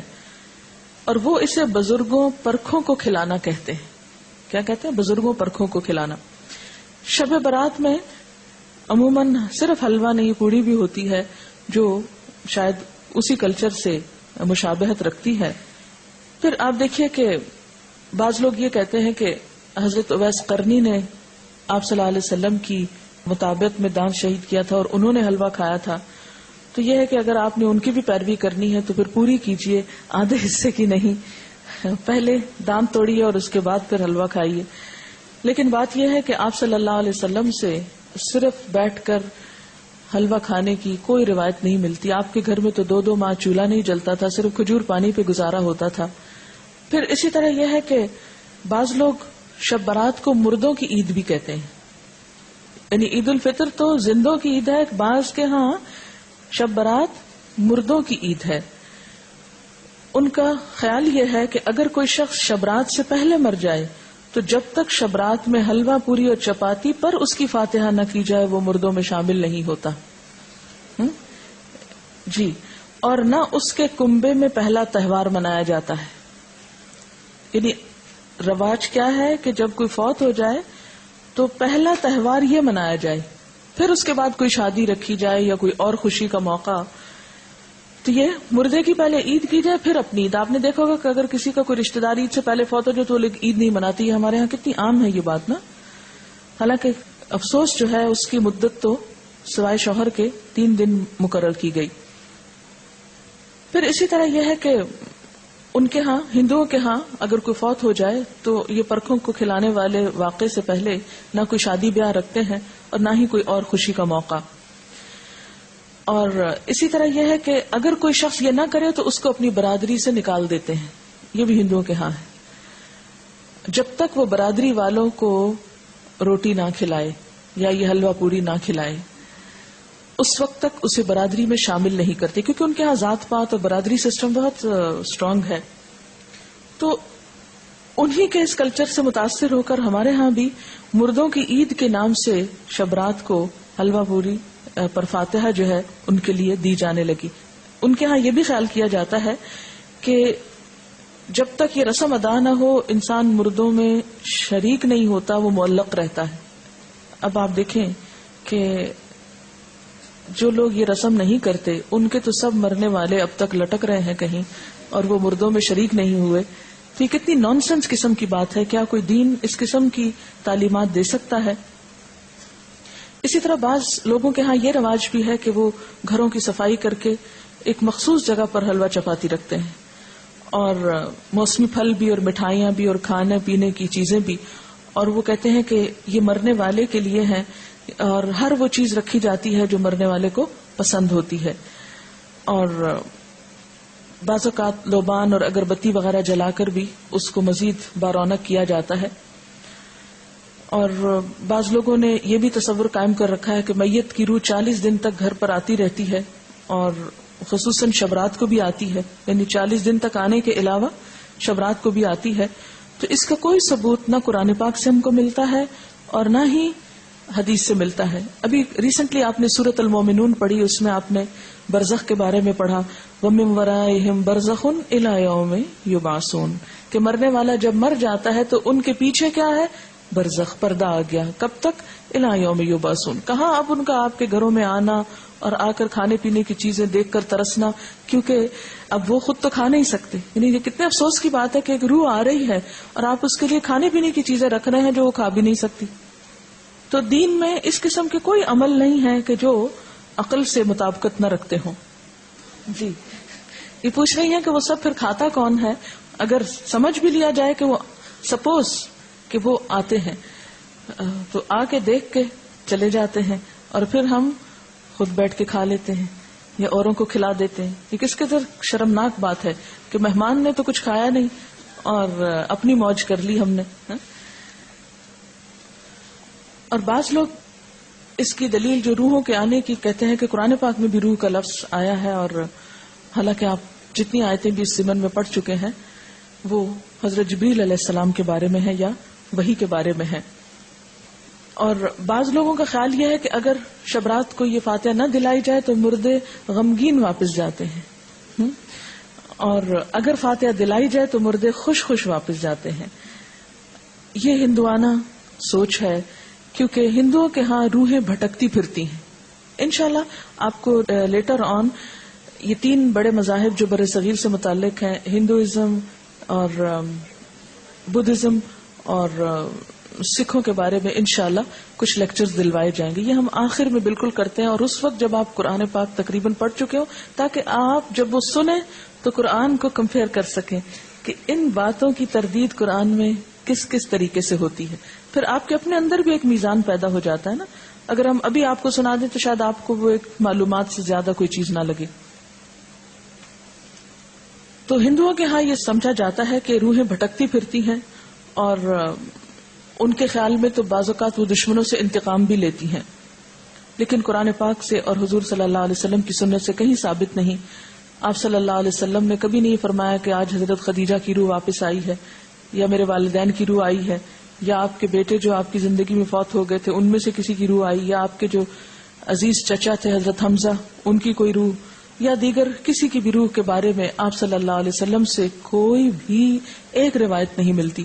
اور وہ اسے بزرگوں پرکھوں کو کھلانا کہتے ہیں۔ کیا کہتے ہیں؟ بزرگوں پرکھوں کو کھلانا۔ شب برات میں عموماً صرف حلوہ نہیں، پوری بھی ہوتی ہے جو شاید اسی کلچر سے مشابہت رکھتی ہے۔ پھر آپ دیکھیے کہ بعض لوگ یہ کہتے ہیں کہ حضرت اویس قرنی نے آپ صلی اللہ علیہ وسلم کی مطابقت میں دانت شہید کیا تھا اور انہوں نے حلوہ کھایا تھا، تو یہ ہے کہ اگر آپ نے ان کی بھی پیروی کرنی ہے تو پھر پوری کیجئے، آدھے حصے کی نہیں، پہلے دانت توڑیے اور اس کے بعد پھر حلوہ کھائیے۔ لیکن بات یہ ہے کہ آپ صلی اللہ علیہ وسلم سے صرف بیٹھ کر حلوہ کھانے کی کوئی روایت نہیں ملتی. آپ کے گھر میں تو 2 ماہ چولہا نہیں جلتا تھا, صرف کھجور پانی پہ گزارا ہوتا تھا. پھر اسی طرح یہ ہے کہ بعض لوگ شب برات کو مردوں کی عید بھی کہتے ہیں. یعنی عید الفطر تو زندوں کی عید ہے, بعض کے ہاں شب برات مردوں کی عید ہے. ان کا خیال یہ ہے کہ اگر کوئی شخص شبرات سے پہلے مر جائے تو جب تک شبرات میں حلوہ پوری اور چپاتی پر اس کی فاتحہ نہ کی جائے وہ مردوں میں شامل نہیں ہوتا. جی, اور نہ اس کے کنبے میں پہلا تہوار منایا جاتا ہے. یعنی رواج کیا ہے کہ جب کوئی فوت ہو جائے تو پہلا تہوار یہ منایا جائے, پھر اس کے بعد کوئی شادی رکھی جائے یا کوئی اور خوشی کا موقع. تو یہ مردے کی پہلے عید کی جائے پھر اپنی عید. آپ نے دیکھا ہوگا کہ اگر کسی کا کوئی رشتہ دار عید سے پہلے فوت ہو جائے تو وہ لوگ عید نہیں مناتی. ہمارے ہاں کتنی عام ہے یہ بات نا. حالانکہ افسوس جو ہے اس کی مدت تو سوائے شوہر کے 3 دن مقرر کی گئی. پھر اسی طرح یہ ہے کہ ان کے ہاں, ہندوؤں کے ہاں اگر کوئی فوت ہو جائے تو یہ پرکھوں کو کھلانے والے واقعے سے پہلے نہ کوئی شادی بیاہ رکھتے ہیں اور نہ ہی کوئی اور خوشی کا موقع. اور اسی طرح یہ ہے کہ اگر کوئی شخص یہ نہ کرے تو اس کو اپنی برادری سے نکال دیتے ہیں. یہ بھی ہندوؤں کے ہاں ہے. جب تک وہ برادری والوں کو روٹی نہ کھلائے یا یہ حلوہ پوری نہ کھلائے اس وقت تک اسے برادری میں شامل نہیں کرتے, کیونکہ ان کے ہاں ذات پات اور برادری سسٹم بہت اسٹرانگ ہے. تو انہی کے اس کلچر سے متاثر ہو کر ہمارے ہاں بھی مردوں کی عید کے نام سے شبرات کو حلوہ پوری پر فاتحہ جو ہے ان کے لیے دی جانے لگی. ان کے ہاں یہ بھی خیال کیا جاتا ہے کہ جب تک یہ رسم ادا نہ ہو انسان مردوں میں شریک نہیں ہوتا, وہ معلق رہتا ہے. اب آپ دیکھیں کہ جو لوگ یہ رسم نہیں کرتے ان کے تو سب مرنے والے اب تک لٹک رہے ہیں کہیں اور وہ مردوں میں شریک نہیں ہوئے. تو یہ کتنی نان سینس قسم کی بات ہے. کیا کوئی دین اس قسم کی تعلیمات دے سکتا ہے؟ اسی طرح بعض لوگوں کے ہاں یہ رواج بھی ہے کہ وہ گھروں کی صفائی کر کے ایک مخصوص جگہ پر حلوہ چپاتی رکھتے ہیں, اور موسمی پھل بھی اور مٹھائیاں بھی اور کھانے پینے کی چیزیں بھی, اور وہ کہتے ہیں کہ یہ مرنے والے کے لیے ہیں اور ہر وہ چیز رکھی جاتی ہے جو مرنے والے کو پسند ہوتی ہے. اور بعض اوقات لوبان اور اگربتی وغیرہ جلا کر بھی اس کو مزید بارونق کیا جاتا ہے. اور بعض لوگوں نے یہ بھی تصور قائم کر رکھا ہے کہ میت کی روح 40 دن تک گھر پر آتی رہتی ہے اور خصوصاً شبرات کو بھی آتی ہے, یعنی 40 دن تک آنے کے علاوہ شبرات کو بھی آتی ہے. تو اس کا کوئی ثبوت نہ قرآن پاک سے ہم کو ملتا ہے اور نہ ہی حدیث سے ملتا ہے. ابھی ریسنٹلی آپ نے سورۃ المومنون پڑھی, اس میں آپ نے برزخ کے بارے میں پڑھا, وَمِن وَرَائِهِمْ بَرْزَخٌ إِلَىٰ يَوْمِ يُبْعَثُونَ, کہ مرنے والا جب مر جاتا ہے تو ان کے پیچھے کیا ہے؟ برزخ, پردہ آ گیا. کب تک؟ إِلَىٰ يَوْمِ يُبْعَثُونَ. کہاں اب ان کا آپ کے گھروں میں آنا اور آ کر کھانے پینے کی چیزیں دیکھ کر ترسنا, کیونکہ اب وہ خود تو کھا نہیں سکتے. یعنی یہ کتنے افسوس کی بات ہے کہ ایک روح آ رہی ہے اور آپ اس کے لیے کھانے پینے کی چیزیں رکھ رہے ہیں جو وہ کھا بھی نہیں سکتی. تو دین میں اس قسم کے کوئی عمل نہیں ہے کہ جو عقل سے مطابقت نہ رکھتے ہوں. جی, یہ پوچھ رہی ہیں کہ وہ سب پھر کھاتا کون ہے؟ اگر سمجھ بھی لیا جائے کہ وہ سپوز کہ وہ آتے ہیں تو آ کے دیکھ کے چلے جاتے ہیں اور پھر ہم خود بیٹھ کے کھا لیتے ہیں یا اوروں کو کھلا دیتے ہیں. یہ کس قدر شرمناک بات ہے کہ مہمان نے تو کچھ کھایا نہیں اور اپنی موج کر لی ہم نے. اور بعض لوگ اس کی دلیل جو روحوں کے آنے کی کہتے ہیں کہ قرآن پاک میں بھی روح کا لفظ آیا ہے, اور حالانکہ آپ جتنی آیتیں بھی اس ضمن میں پڑھ چکے ہیں وہ حضرت جبریل علیہ السلام کے بارے میں ہے یا وحی کے بارے میں ہے. اور بعض لوگوں کا خیال یہ ہے کہ اگر شبرات کو یہ فاتحہ نہ دلائی جائے تو مردے غمگین واپس جاتے ہیں, اور اگر فاتحہ دلائی جائے تو مردے خوش خوش واپس جاتے ہیں. یہ ہندوانہ سوچ ہے, کیونکہ ہندوؤں کے ہاں روحیں بھٹکتی پھرتی ہیں. انشاءاللہ آپ کو لیٹر آن یہ 3 بڑے مذاہب جو بر صغیر سے متعلق ہیں, ہندوازم اور بدھزم اور سکھوں کے بارے میں انشاءاللہ کچھ لیکچرز دلوائے جائیں گے. یہ ہم آخر میں بالکل کرتے ہیں, اور اس وقت جب آپ قرآن پاک تقریباً پڑھ چکے ہو تاکہ آپ جب وہ سنیں تو قرآن کو کمپیئر کر سکیں کہ ان باتوں کی تردید قرآن میں کس کس طریقے سے ہوتی ہے. پھر آپ کے اپنے اندر بھی ایک میزان پیدا ہو جاتا ہے نا. اگر ہم ابھی آپ کو سنا دیں تو شاید آپ کو وہ ایک معلومات سے زیادہ کوئی چیز نہ لگے. تو ہندوؤں کے ہاں یہ سمجھا جاتا ہے کہ روحیں بھٹکتی پھرتی ہیں اور ان کے خیال میں تو بعض اوقات وہ دشمنوں سے انتقام بھی لیتی ہیں، لیکن قرآن پاک سے اور حضور صلی اللہ علیہ وسلم کی سنت سے کہیں ثابت نہیں. آپ صلی اللہ علیہ وسلم نے کبھی نہیں فرمایا کہ آج حضرت خدیجہ کی روح واپس آئی ہے، یا میرے والدین کی روح آئی ہے، یا آپ کے بیٹے جو آپ کی زندگی میں فوت ہو گئے تھے ان میں سے کسی کی روح آئی، یا آپ کے جو عزیز چچا تھے حضرت حمزہ ان کی کوئی روح، یا دیگر کسی کی بھی روح کے بارے میں آپ صلی اللہ علیہ وسلم سے کوئی بھی ایک روایت نہیں ملتی.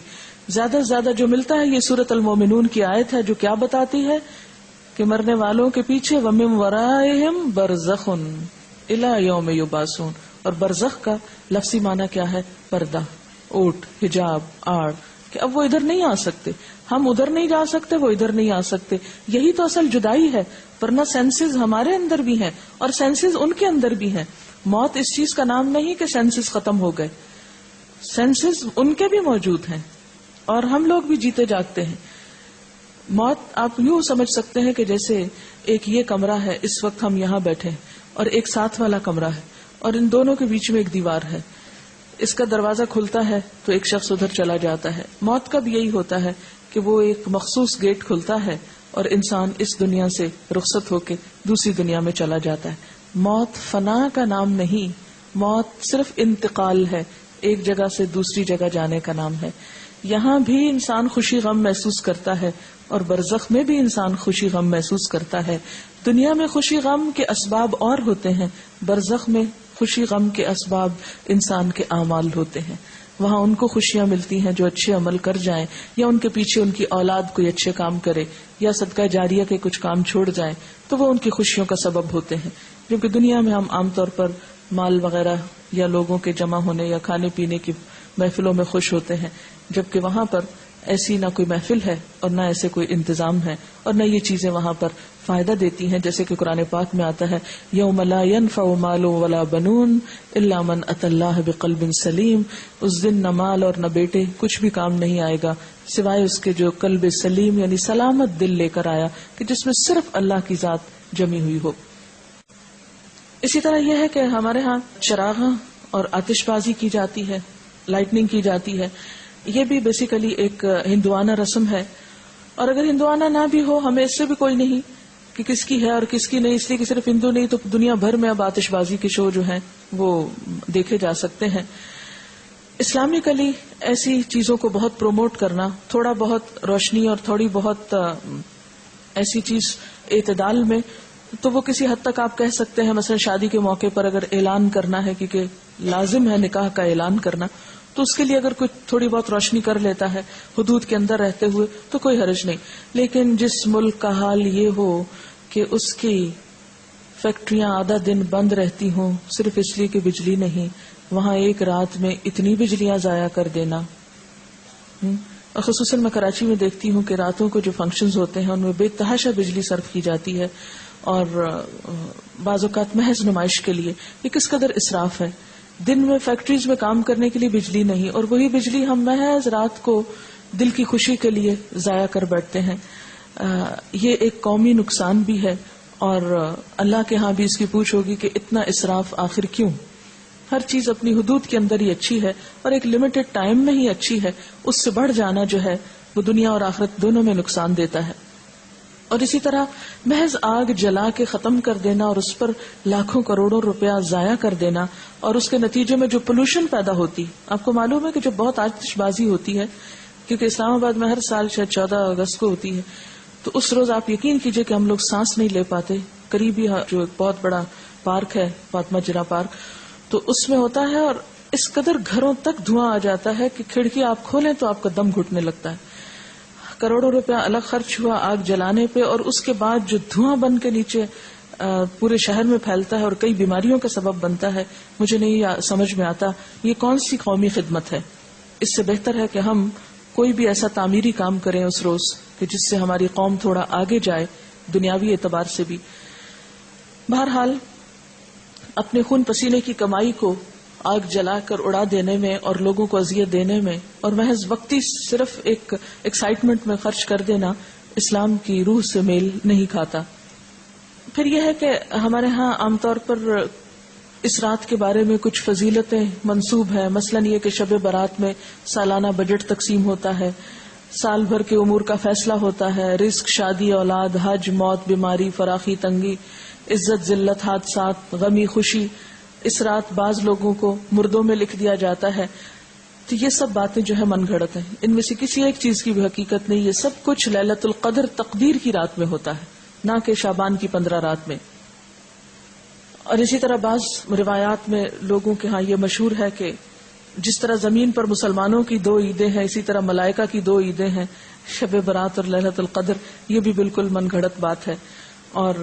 زیادہ سے زیادہ جو ملتا ہے یہ سورۃ المومنون کی آیت ہے جو کیا بتاتی ہے کہ مرنے والوں کے پیچھے وَمِن وَرَائِهِمْ بَرْزَخٌ إِلَى يَوْمِ يُبْعَثُونَ. اور برزخ کا لفظی معنی کیا ہے؟ پردہ، اوٹ، حجاب، آڑ، کہ اب وہ ادھر نہیں آ سکتے، ہم ادھر نہیں جا سکتے، وہ ادھر نہیں آ سکتے. یہی تو اصل جدائی ہے، ورنہ سینسز ہمارے اندر بھی ہیں اور سینسز ان کے اندر بھی ہیں. موت اس چیز کا نام نہیں کہ سینسز ختم ہو گئے، سینسز ان کے بھی موجود ہیں اور ہم لوگ بھی جیتے جاگتے ہیں. موت آپ یوں سمجھ سکتے ہیں کہ جیسے ایک یہ کمرہ ہے، اس وقت ہم یہاں بیٹھے اور ایک ساتھ والا کمرہ ہے اور ان دونوں کے بیچ میں ایک دیوار ہے. اس کا دروازہ کھلتا ہے تو ایک شخص ادھر چلا جاتا ہے. موت کا بھی یہی ہوتا ہے کہ وہ ایک مخصوص گیٹ کھلتا ہے اور انسان اس دنیا سے رخصت ہو کے دوسری دنیا میں چلا جاتا ہے. موت فنا کا نام نہیں، موت صرف انتقال ہے، ایک جگہ سے دوسری جگہ جانے کا نام ہے. یہاں بھی انسان خوشی غم محسوس کرتا ہے اور برزخ میں بھی انسان خوشی غم محسوس کرتا ہے. دنیا میں خوشی غم کے اسباب اور ہوتے ہیں، برزخ میں خوشی غم کے اسباب انسان کے اعمال ہوتے ہیں. وہاں ان کو خوشیاں ملتی ہیں جو اچھے عمل کر جائیں، یا ان کے پیچھے ان کی اولاد کوئی اچھے کام کرے، یا صدقہ جاریہ کے کچھ کام چھوڑ جائیں تو وہ ان کی خوشیوں کا سبب ہوتے ہیں. کیونکہ دنیا میں ہم عام طور پر مال وغیرہ یا لوگوں کے جمع ہونے یا کھانے پینے کی محفلوں میں خوش ہوتے ہیں، جبکہ وہاں پر ایسی نہ کوئی محفل ہے اور نہ ایسے کوئی انتظام ہے اور نہ یہ چیزیں وہاں پر فائدہ دیتی ہیں. جیسے کہ قرآن پاک میں آتا ہے یوم لا ينفع مال ولا بنون الا من اتى الله بقلب سلیم. اس دن نہ مال اور نہ بیٹے کچھ بھی کام نہیں آئے گا سوائے اس کے جو قلب سلیم یعنی سلامت دل لے کر آیا کہ جس میں صرف اللہ کی ذات جمی ہوئی ہو. اسی طرح یہ ہے کہ ہمارے ہاں چراغاں اور آتش بازی کی جاتی ہے، لائٹنگ کی جاتی ہے. یہ بھی بیسیکلی ایک ہندوانہ رسم ہے، اور اگر ہندوانہ نہ بھی ہو ہمیں اس سے بھی کوئی نہیں کہ کس کی ہے اور کس کی نہیں، اس لیے کہ صرف ہندو نہیں تو دنیا بھر میں اب آتش بازی کے شو جو ہیں وہ دیکھے جا سکتے ہیں. اسلامکلی ایسی چیزوں کو بہت پروموٹ کرنا، تھوڑا بہت روشنی اور تھوڑی بہت ایسی چیز اعتدال میں، تو وہ کسی حد تک آپ کہہ سکتے ہیں مثلا شادی کے موقع پر اگر اعلان کرنا ہے، کیونکہ لازم ہے نکاح کا اعلان کرنا، تو اس کے لیے اگر کوئی تھوڑی بہت روشنی کر لیتا ہے حدود کے اندر رہتے ہوئے تو کوئی حرج نہیں. لیکن جس ملک کا حال یہ ہو کہ اس کی فیکٹریاں آدھا دن بند رہتی ہوں صرف اس لیے کہ بجلی نہیں، وہاں ایک رات میں اتنی بجلیاں ضائع کر دینا. اور خصوصاً میں کراچی میں دیکھتی ہوں کہ راتوں کو جو فنکشنز ہوتے ہیں ان میں بے تحاشا بجلی صرف کی جاتی ہے، اور بعض اوقات محض نمائش کے لیے. یہ کس قدر اسراف ہے. دن میں فیکٹریز میں کام کرنے کے لیے بجلی نہیں، اور وہی بجلی ہم محض رات کو دل کی خوشی کے لیے ضائع کر بیٹھتے ہیں. یہ ایک قومی نقصان بھی ہے، اور اللہ کے ہاں بھی اس کی پوچھ ہوگی کہ اتنا اسراف آخر کیوں. ہر چیز اپنی حدود کے اندر ہی اچھی ہے اور ایک لمیٹڈ ٹائم میں ہی اچھی ہے. اس سے بڑھ جانا جو ہے وہ دنیا اور آخرت دونوں میں نقصان دیتا ہے. اور اسی طرح محض آگ جلا کے ختم کر دینا اور اس پر لاکھوں کروڑوں روپیہ ضائع کر دینا، اور اس کے نتیجے میں جو پولوشن پیدا ہوتی، آپ کو معلوم ہے کہ جو بہت آتش بازی ہوتی ہے، کیونکہ اسلام آباد میں ہر سال شاید 14 اگست کو ہوتی ہے، تو اس روز آپ یقین کیجئے کہ ہم لوگ سانس نہیں لے پاتے. قریبی جو ایک بہت بڑا پارک ہے فاطمہ جناح پارک، تو اس میں ہوتا ہے، اور اس قدر گھروں تک دھواں آ جاتا ہے کہ کھڑکی آپ کھولیں تو آپ کا دم گھٹنے لگتا ہے. کروڑوں روپیہ الگ خرچ ہوا آگ جلانے پہ، اور اس کے بعد جو دھواں بن کے نیچے پورے شہر میں پھیلتا ہے اور کئی بیماریوں کا سبب بنتا ہے. مجھے نہیں سمجھ میں آتا یہ کون سی قومی خدمت ہے. اس سے بہتر ہے کہ ہم کوئی بھی ایسا تعمیری کام کریں اس روز کہ جس سے ہماری قوم تھوڑا آگے جائے دنیاوی اعتبار سے بھی. بہرحال اپنے خون پسینے کی کمائی کو آگ جلا کر اڑا دینے میں اور لوگوں کو اذیت دینے میں اور محض وقتی صرف ایک ایکسائٹمنٹ میں خرچ کر دینا، اسلام کی روح سے میل نہیں کھاتا. پھر یہ ہے کہ ہمارے ہاں عام طور پر اس رات کے بارے میں کچھ فضیلتیں منسوب ہیں. مثلاً یہ کہ شب برات میں سالانہ بجٹ تقسیم ہوتا ہے، سال بھر کے امور کا فیصلہ ہوتا ہے، رزق، شادی، اولاد، حج، موت، بیماری، فراخی، تنگی، عزت، ذلت، حادثات، غمی، خوشی. اس رات بعض لوگوں کو مردوں میں لکھ دیا جاتا ہے. تو یہ سب باتیں جو ہے من گھڑت ہیں، ان میں سے کسی ایک چیز کی بھی حقیقت نہیں. یہ سب کچھ لیلۃ القدر تقدیر کی رات میں ہوتا ہے، نہ کہ شعبان کی 15 رات میں. اور اسی طرح بعض روایات میں لوگوں کے ہاں یہ مشہور ہے کہ جس طرح زمین پر مسلمانوں کی 2 عیدیں ہیں، اسی طرح ملائکہ کی 2 عیدیں ہیں، شب برات اور لیلۃ القدر. یہ بھی بالکل من گھڑت بات ہے. اور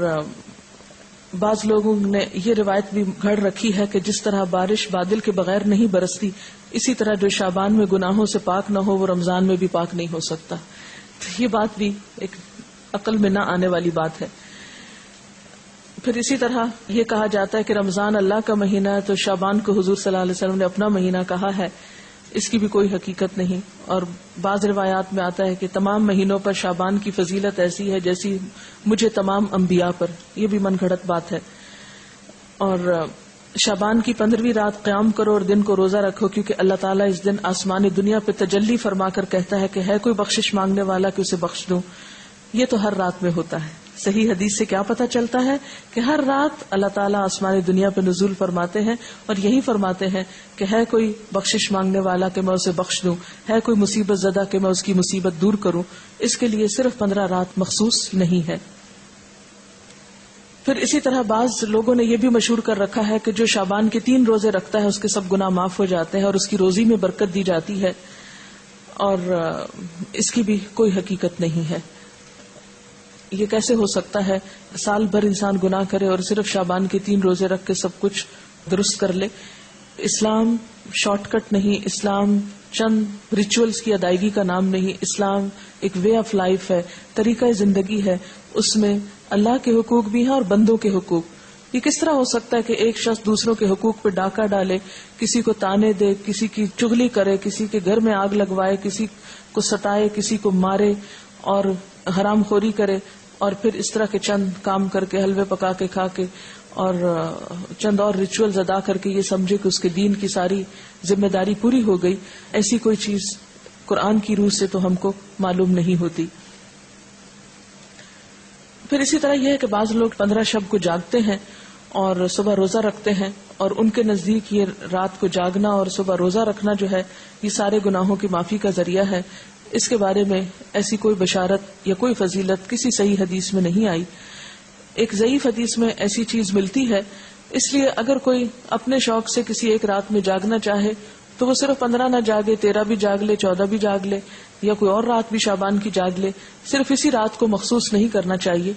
بعض لوگوں نے یہ روایت بھی گھڑ رکھی ہے کہ جس طرح بارش بادل کے بغیر نہیں برستی، اسی طرح جو شعبان میں گناہوں سے پاک نہ ہو وہ رمضان میں بھی پاک نہیں ہو سکتا. تو یہ بات بھی ایک عقل میں نہ آنے والی بات ہے. پھر اسی طرح یہ کہا جاتا ہے کہ رمضان اللہ کا مہینہ ہے، تو شعبان کو حضور صلی اللہ علیہ وسلم نے اپنا مہینہ کہا ہے. اس کی بھی کوئی حقیقت نہیں. اور بعض روایات میں آتا ہے کہ تمام مہینوں پر شعبان کی فضیلت ایسی ہے جیسی مجھے تمام انبیاء پر. یہ بھی من گھڑت بات ہے. اور شعبان کی 15ویں رات قیام کرو اور دن کو روزہ رکھو، کیونکہ اللہ تعالیٰ اس دن آسمانی دنیا پہ تجلی فرما کر کہتا ہے کہ ہے کوئی بخشش مانگنے والا کہ اسے بخش دوں. یہ تو ہر رات میں ہوتا ہے. صحیح حدیث سے کیا پتہ چلتا ہے کہ ہر رات اللہ تعالیٰ آسمانی دنیا پہ نزول فرماتے ہیں اور یہی فرماتے ہیں کہ ہے کوئی بخشش مانگنے والا کہ میں اسے بخش دوں، ہے کوئی مصیبت زدہ کہ میں اس کی مصیبت دور کروں. اس کے لیے صرف 15 رات مخصوص نہیں ہے. پھر اسی طرح بعض لوگوں نے یہ بھی مشہور کر رکھا ہے کہ جو شعبان کے 3 روزے رکھتا ہے اس کے سب گناہ معاف ہو جاتے ہیں اور اس کی روزی میں برکت دی جاتی ہے. اور اس کی بھی کوئی حقیقت نہیں ہے. یہ کیسے ہو سکتا ہے سال بھر انسان گناہ کرے اور صرف شعبان کے 3 روزے رکھ کے سب کچھ درست کر لے. اسلام شارٹ کٹ نہیں، اسلام چند ریچولز کی ادائیگی کا نام نہیں. اسلام ایک وے آف لائف ہے، طریقہ زندگی ہے. اس میں اللہ کے حقوق بھی ہیں اور بندوں کے حقوق. یہ کس طرح ہو سکتا ہے کہ ایک شخص دوسروں کے حقوق پہ ڈاکہ ڈالے، کسی کو تانے دے، کسی کی چغلی کرے، کسی کے گھر میں آگ لگوائے، کسی کو ستائے، کسی کو مارے اور حرام خوری کرے، اور پھر اس طرح کے چند کام کر کے، حلوے پکا کے کھا کے اور چند اور ریچولز ادا کر کے یہ سمجھے کہ اس کے دین کی ساری ذمہ داری پوری ہو گئی. ایسی کوئی چیز قرآن کی روح سے تو ہم کو معلوم نہیں ہوتی. پھر اسی طرح یہ ہے کہ بعض لوگ 15 شب کو جاگتے ہیں اور صبح روزہ رکھتے ہیں، اور ان کے نزدیک یہ رات کو جاگنا اور صبح روزہ رکھنا جو ہے یہ سارے گناہوں کی معافی کا ذریعہ ہے. اس کے بارے میں ایسی کوئی بشارت یا کوئی فضیلت کسی صحیح حدیث میں نہیں آئی. ایک ضعیف حدیث میں ایسی چیز ملتی ہے. اس لیے اگر کوئی اپنے شوق سے کسی ایک رات میں جاگنا چاہے تو وہ صرف 15 نہ جاگے، 13 بھی جاگ لے، 14 بھی جاگ لے، یا کوئی اور رات بھی شعبان کی جاگ لے. صرف اسی رات کو مخصوص نہیں کرنا چاہیے.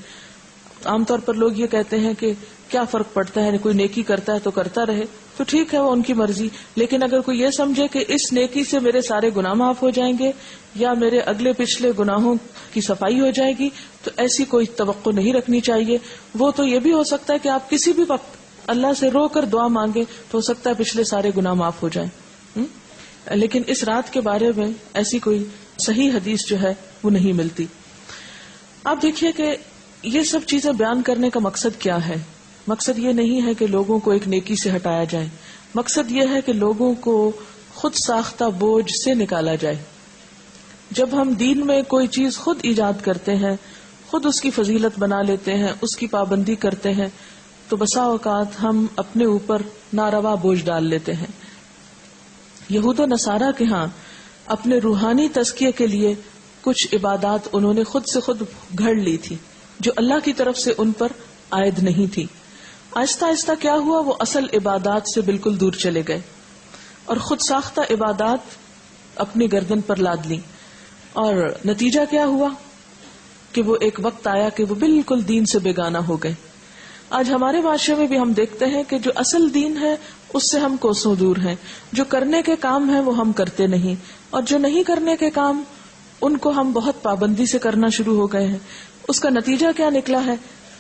عام طور پر لوگ یہ کہتے ہیں کہ کیا فرق پڑتا ہے، کوئی نیکی کرتا ہے تو کرتا رہے، تو ٹھیک ہے وہ ان کی مرضی. لیکن اگر کوئی یہ سمجھے کہ اس نیکی سے میرے سارے گناہ معاف ہو جائیں گے یا میرے اگلے پچھلے گناہوں کی صفائی ہو جائے گی، تو ایسی کوئی توقع نہیں رکھنی چاہیے. وہ تو یہ بھی ہو سکتا ہے کہ آپ کسی بھی وقت اللہ سے رو کر دعا مانگے تو ہو سکتا ہے پچھلے سارے گناہ معاف ہو جائیں. لیکن اس رات کے بارے میں ایسی کوئی صحیح حدیث جو ہے وہ نہیں ملتی. آپ دیکھیے کہ یہ سب چیزیں بیان کرنے کا مقصد کیا ہے. مقصد یہ نہیں ہے کہ لوگوں کو ایک نیکی سے ہٹایا جائے. مقصد یہ ہے کہ لوگوں کو خود ساختہ بوجھ سے نکالا جائے. جب ہم دین میں کوئی چیز خود ایجاد کرتے ہیں، خود اس کی فضیلت بنا لیتے ہیں، اس کی پابندی کرتے ہیں، تو بسا اوقات ہم اپنے اوپر ناروا بوجھ ڈال لیتے ہیں. یہود و نصارہ کے ہاں اپنے روحانی تزکیے کے لیے کچھ عبادات انہوں نے خود سے خود گھڑ لی تھی جو اللہ کی طرف سے ان پر عائد نہیں تھی. آہستہ آہستہ کیا ہوا، وہ اصل عبادات سے بالکل دور چلے گئے اور خود ساختہ عبادات اپنی گردن پر لاد لیں. اور نتیجہ کیا ہوا کہ وہ ایک وقت آیا کہ وہ بالکل دین سے بیگانہ ہو گئے. آج ہمارے معاشرے میں بھی ہم دیکھتے ہیں کہ جو اصل دین ہے اس سے ہم کوسوں دور ہیں. جو کرنے کے کام ہیں وہ ہم کرتے نہیں، اور جو نہیں کرنے کے کام ان کو ہم بہت پابندی سے کرنا شروع ہو گئے ہیں. اس کا نتیجہ کیا نکلا ہے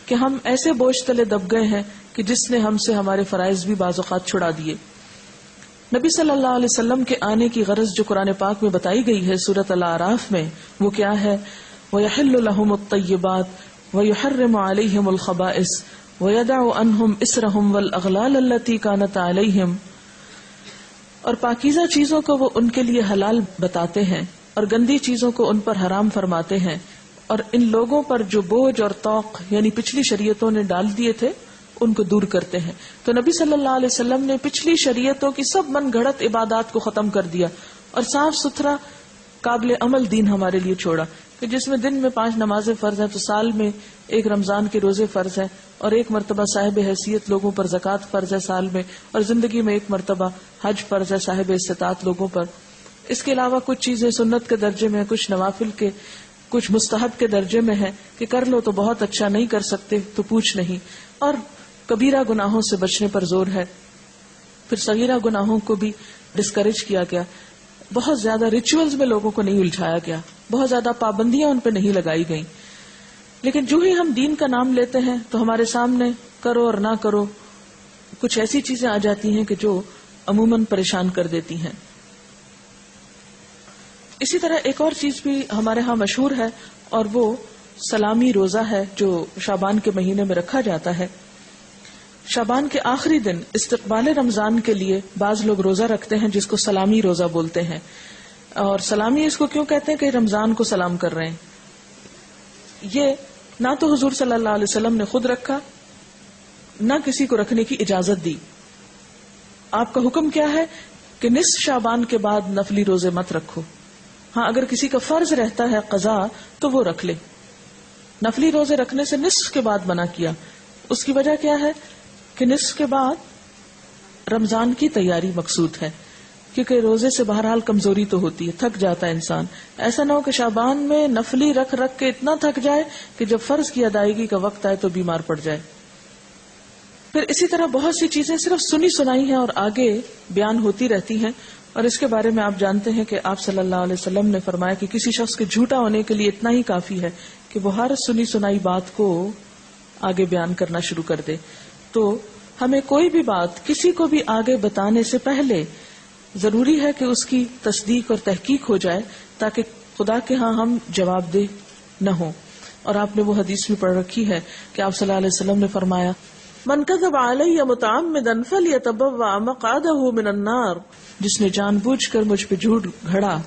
کہ ہم ایسے بوجھ تلے دب گئے ہیں کہ جس نے ہم سے ہمارے فرائض بھی بعض اوقات چھڑا دیے. نبی صلی اللہ علیہ وسلم کے آنے کی غرض جو قرآن پاک میں بتائی گئی ہے سورۃ الاعراف میں، وہ کیا ہے؟ وَيَحِلُّ لَهُمُ الطَّيِّبَاتِ وَيُحَرِّمُ عَلَيْهِمُ الْخَبَائِثَ وَيَدَعُ عَنْهُمْ إِسْرَهُمْ وَالْأَغْلَالَ الَّتِي كَانَتْ عَلَيْهِمْ، اور پاکیزہ چیزوں کو وہ ان کے لیے حلال بتاتے ہیں اور گندی چیزوں کو ان پر حرام فرماتے ہیں، اور ان لوگوں پر جو بوجھ اور طوق یعنی پچھلی شریعتوں نے ڈال دیے تھے ان کو دور کرتے ہیں۔ تو نبی صلی اللہ علیہ وسلم نے پچھلی شریعتوں کی سب من گھڑت عبادات کو ختم کر دیا اور صاف ستھرا قابل عمل دین ہمارے لیے چھوڑا، کہ جس میں دن میں 5 نمازیں فرض ہیں، تو سال میں 1 رمضان کے روزے فرض ہیں، اور 1 مرتبہ صاحب حیثیت لوگوں پر زکوٰۃ فرض ہے سال میں، اور زندگی میں 1 مرتبہ حج فرض ہے صاحب استطاعت لوگوں پر۔ اس کے علاوہ کچھ چیزیں سنت کے درجے میں، کچھ نوافل کے، کچھ مستحب کے درجے میں ہے کہ کر لو تو بہت اچھا، نہیں کر سکتے تو پوچھ نہیں، اور کبیرہ گناہوں سے بچنے پر زور ہے۔ پھر صغیرہ گناہوں کو بھی ڈسکریج کیا گیا، بہت زیادہ ریچولز میں لوگوں کو نہیں الجھایا گیا، بہت زیادہ پابندیاں ان پہ نہیں لگائی گئیں۔ لیکن جو ہی ہم دین کا نام لیتے ہیں تو ہمارے سامنے کرو اور نہ کرو کچھ ایسی چیزیں آ جاتی ہیں کہ جو عموماً پریشان کر دیتی ہیں۔ اسی طرح ایک اور چیز بھی ہمارے ہاں مشہور ہے، اور وہ سلامی روزہ ہے جو شعبان کے مہینے میں رکھا جاتا ہے۔ شعبان کے آخری دن استقبال رمضان کے لیے بعض لوگ روزہ رکھتے ہیں جس کو سلامی روزہ بولتے ہیں، اور سلامی اس کو کیوں کہتے ہیں کہ رمضان کو سلام کر رہے ہیں۔ یہ نہ تو حضور صلی اللہ علیہ وسلم نے خود رکھا، نہ کسی کو رکھنے کی اجازت دی۔ آپ کا حکم کیا ہے کہ نصف شعبان کے بعد نفلی روزے مت رکھو۔ ہاں اگر کسی کا فرض رہتا ہے قضا تو وہ رکھ لے، نفلی روزے رکھنے سے نصف کے بعد منع کیا۔ اس کی وجہ کیا ہے کہ نصف کے بعد رمضان کی تیاری مقصود ہے، کیونکہ روزے سے بہرحال کمزوری تو ہوتی ہے، تھک جاتا ہے انسان۔ ایسا نہ ہو کہ شعبان میں نفلی رکھ کے اتنا تھک جائے کہ جب فرض کی ادائیگی کا وقت آئے تو بیمار پڑ جائے۔ پھر اسی طرح بہت سی چیزیں صرف سنی سنائی ہیں اور آگے بیان ہوتی رہتی ہیں، اور اس کے بارے میں آپ جانتے ہیں کہ آپ صلی اللہ علیہ وسلم نے فرمایا کہ کسی شخص کے جھوٹا ہونے کے لیے اتنا ہی کافی ہے کہ وہ ہر سنی سنائی بات کو آگے بیان کرنا شروع کر دے۔ تو ہمیں کوئی بھی بات کسی کو بھی آگے بتانے سے پہلے ضروری ہے کہ اس کی تصدیق اور تحقیق ہو جائے، تاکہ خدا کے ہاں ہم جواب دہ نہ ہوں۔ اور آپ نے وہ حدیث بھی پڑھ رکھی ہے کہ آپ صلی اللہ علیہ وسلم نے فرمایا، من کذب علی متعمدا فلیتبوأ مقعدہ من النار، جس نے جان بوجھ کر مجھ پہ جھوٹ گھڑا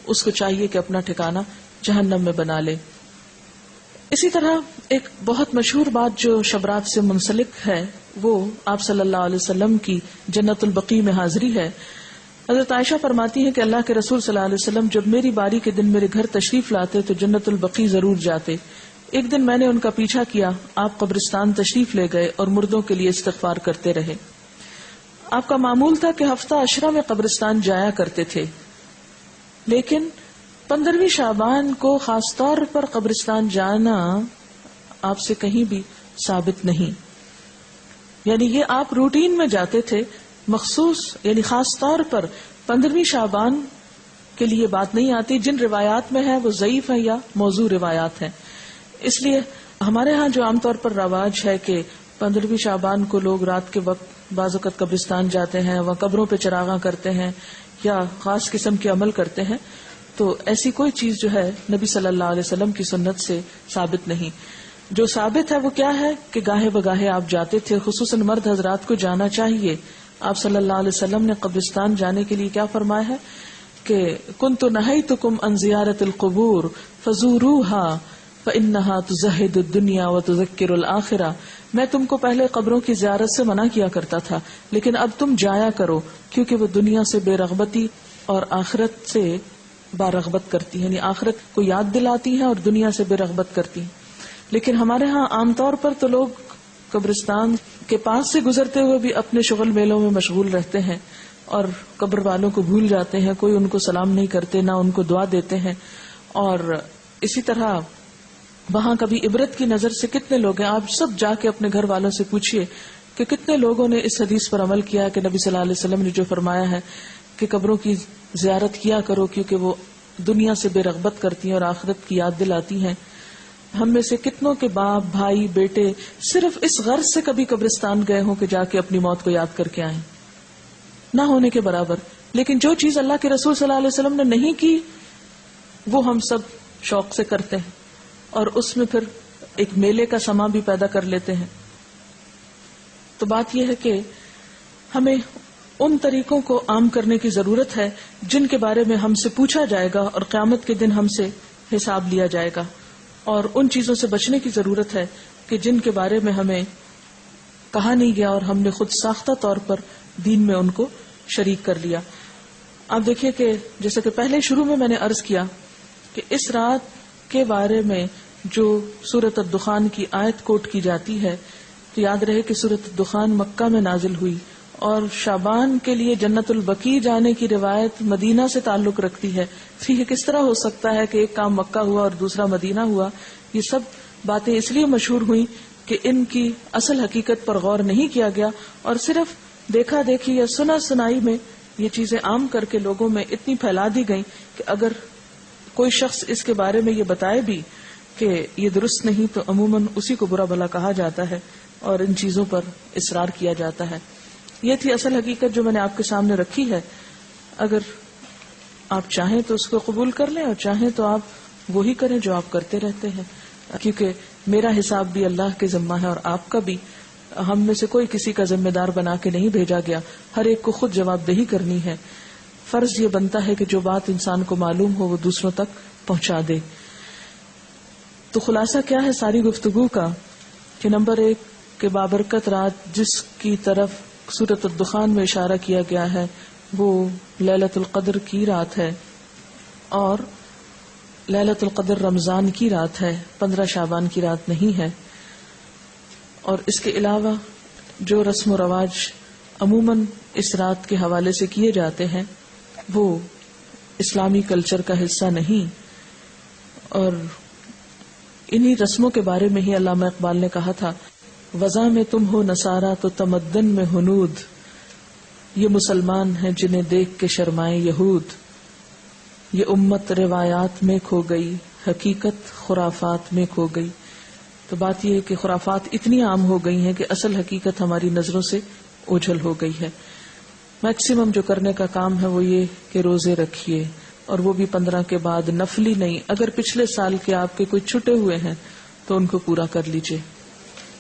اس کو چاہیے کہ اپنا ٹھکانہ جہنم میں بنا لے۔ اسی طرح ایک بہت مشہور بات جو شبرات سے منسلک ہے وہ آپ صلی اللہ علیہ وسلم کی جنت البقیع میں حاضری ہے۔ حضرت عائشہ فرماتی ہیں کہ اللہ کے رسول صلی اللہ علیہ وسلم جب میری باری کے دن میرے گھر تشریف لاتے تو جنت البقیع ضرور جاتے۔ ایک دن میں نے ان کا پیچھا کیا، آپ قبرستان تشریف لے گئے اور مردوں کے لیے استغفار کرتے رہے۔ آپ کا معمول تھا کہ ہفتہ عشرہ میں قبرستان جایا کرتے تھے، لیکن 15ویں شعبان کو خاص طور پر قبرستان جانا آپ سے کہیں بھی ثابت نہیں، یعنی یہ آپ روٹین میں جاتے تھے، مخصوص یعنی خاص طور پر 15ویں شعبان کے لیے بات نہیں آتی۔ جن روایات میں ہے وہ ضعیف ہے یا موضوع روایات ہیں۔ اس لیے ہمارے ہاں جو عام طور پر رواج ہے کہ 15ویں شعبان کو لوگ رات کے وقت بعض اوقات قبرستان جاتے ہیں، وہاں قبروں پہ چراغاں کرتے ہیں یا خاص قسم کے عمل کرتے ہیں، تو ایسی کوئی چیز جو ہے نبی صلی اللہ علیہ وسلم کی سنت سے ثابت نہیں۔ جو ثابت ہے وہ کیا ہے کہ گاہے بگاہے آپ جاتے تھے، خصوصاً مرد حضرات کو جانا چاہیے۔ آپ صلی اللہ علیہ وسلم نے قبرستان جانے کے لیے کیا فرمایا ہے کہ کنت نہیتکم عن زیارت القبور فزوروها فإنها تزہد الدنیا وتذکر الآخرہ، میں تم کو پہلے قبروں کی زیارت سے منع کیا کرتا تھا، لیکن اب تم جایا کرو کیونکہ وہ دنیا سے بے رغبتی اور آخرت سے بارغبت کرتی ہے، یعنی آخرت کو یاد دلاتی ہے اور دنیا سے بے رغبت کرتی ہے۔ لیکن ہمارے ہاں عام طور پر تو لوگ قبرستان کے پاس سے گزرتے ہوئے بھی اپنے شغل میلوں میں مشغول رہتے ہیں اور قبر والوں کو بھول جاتے ہیں، کوئی ان کو سلام نہیں کرتے، نہ ان کو دعا دیتے ہیں۔ اور اسی طرح وہاں کبھی عبرت کی نظر سے کتنے لوگ ہیں، آپ سب جا کے اپنے گھر والوں سے پوچھئے کہ کتنے لوگوں نے اس حدیث پر عمل کیا کہ نبی صلی اللہ علیہ وسلم نے جو فرمایا ہے کہ قبروں کی زیارت کیا کرو کیونکہ وہ دنیا سے بے رغبت کرتی ہیں اور آخرت کی یاد دلاتی ہیں۔ ہم میں سے کتنوں کے باپ، بھائی، بیٹے صرف اس غرض سے کبھی قبرستان گئے ہوں کہ جا کے اپنی موت کو یاد کر کے آئیں، نہ ہونے کے برابر۔ لیکن جو چیز اللہ کے رسول صلی اللہ علیہ وسلم نے نہیں کی وہ ہم سب شوق سے کرتے ہیں۔ اور اس میں پھر ایک میلے کا سما بھی پیدا کر لیتے ہیں. تو بات یہ ہے کہ ہمیں ان طریقوں کو عام کرنے کی ضرورت ہے جن کے بارے میں ہم سے پوچھا جائے گا اور قیامت کے دن ہم سے حساب لیا جائے گا، اور ان چیزوں سے بچنے کی ضرورت ہے کہ جن کے بارے میں ہمیں کہا نہیں گیا اور ہم نے خود ساختہ طور پر دین میں ان کو شریک کر لیا. آپ دیکھیے کہ جیسے کہ پہلے شروع میں نے عرض کیا کہ اس رات کے بارے میں جو سورۃ الدخان کی آیت کوٹ کی جاتی ہے، تو یاد رہے کہ سورۃ الدخان مکہ میں نازل ہوئی، اور شعبان کے لیے جنت البقیع جانے کی روایت مدینہ سے تعلق رکھتی ہے. تو یہ کس طرح ہو سکتا ہے کہ ایک کام مکہ ہوا اور دوسرا مدینہ ہوا؟ یہ سب باتیں اس لیے مشہور ہوئی کہ ان کی اصل حقیقت پر غور نہیں کیا گیا، اور صرف دیکھا دیکھی یا سنا سنائی میں یہ چیزیں عام کر کے لوگوں میں اتنی پھیلا دی گئیں کہ اگر کوئی شخص اس کے بارے میں یہ بتائے بھی کہ یہ درست نہیں تو عموماً اسی کو برا بھلا کہا جاتا ہے اور ان چیزوں پر اصرار کیا جاتا ہے. یہ تھی اصل حقیقت جو میں نے آپ کے سامنے رکھی ہے. اگر آپ چاہیں تو اس کو قبول کر لیں، اور چاہیں تو آپ وہی کریں جو آپ کرتے رہتے ہیں، کیونکہ میرا حساب بھی اللہ کے ذمہ ہے اور آپ کا بھی. ہم میں سے کوئی کسی کا ذمہ دار بنا کے نہیں بھیجا گیا، ہر ایک کو خود جواب دہی کرنی ہے. فرض یہ بنتا ہے کہ جو بات انسان کو معلوم ہو وہ دوسروں تک پہنچا دے. تو خلاصہ کیا ہے ساری گفتگو کا کہ نمبر 1 کہ بابرکت رات جس کی طرف سورۃ الدخان میں اشارہ کیا گیا ہے وہ لیلۃ القدر کی رات ہے، اور لیلۃ القدر رمضان کی رات ہے، 15 شعبان کی رات نہیں ہے. اور اس کے علاوہ جو رسم و رواج عموماً اس رات کے حوالے سے کیے جاتے ہیں وہ اسلامی کلچر کا حصہ نہیں. اور انہی رسموں کے بارے میں ہی علامہ اقبال نے کہا تھا، وضع میں تم ہو نصارہ تو تمدن میں ہنود، یہ مسلمان ہیں جنہیں دیکھ کے شرمائے یہود، یہ امت روایات میں کھو گئی، حقیقت خرافات میں کھو گئی. تو بات یہ ہے کہ خرافات اتنی عام ہو گئی ہیں کہ اصل حقیقت ہماری نظروں سے اوجھل ہو گئی ہے. میکسیمم جو کرنے کا کام ہے وہ یہ کہ روزے رکھیے، اور وہ بھی 15 کے بعد نفلی نہیں. اگر پچھلے سال کے آپ کے کوئی چھٹے ہوئے ہیں تو ان کو پورا کر لیجئے.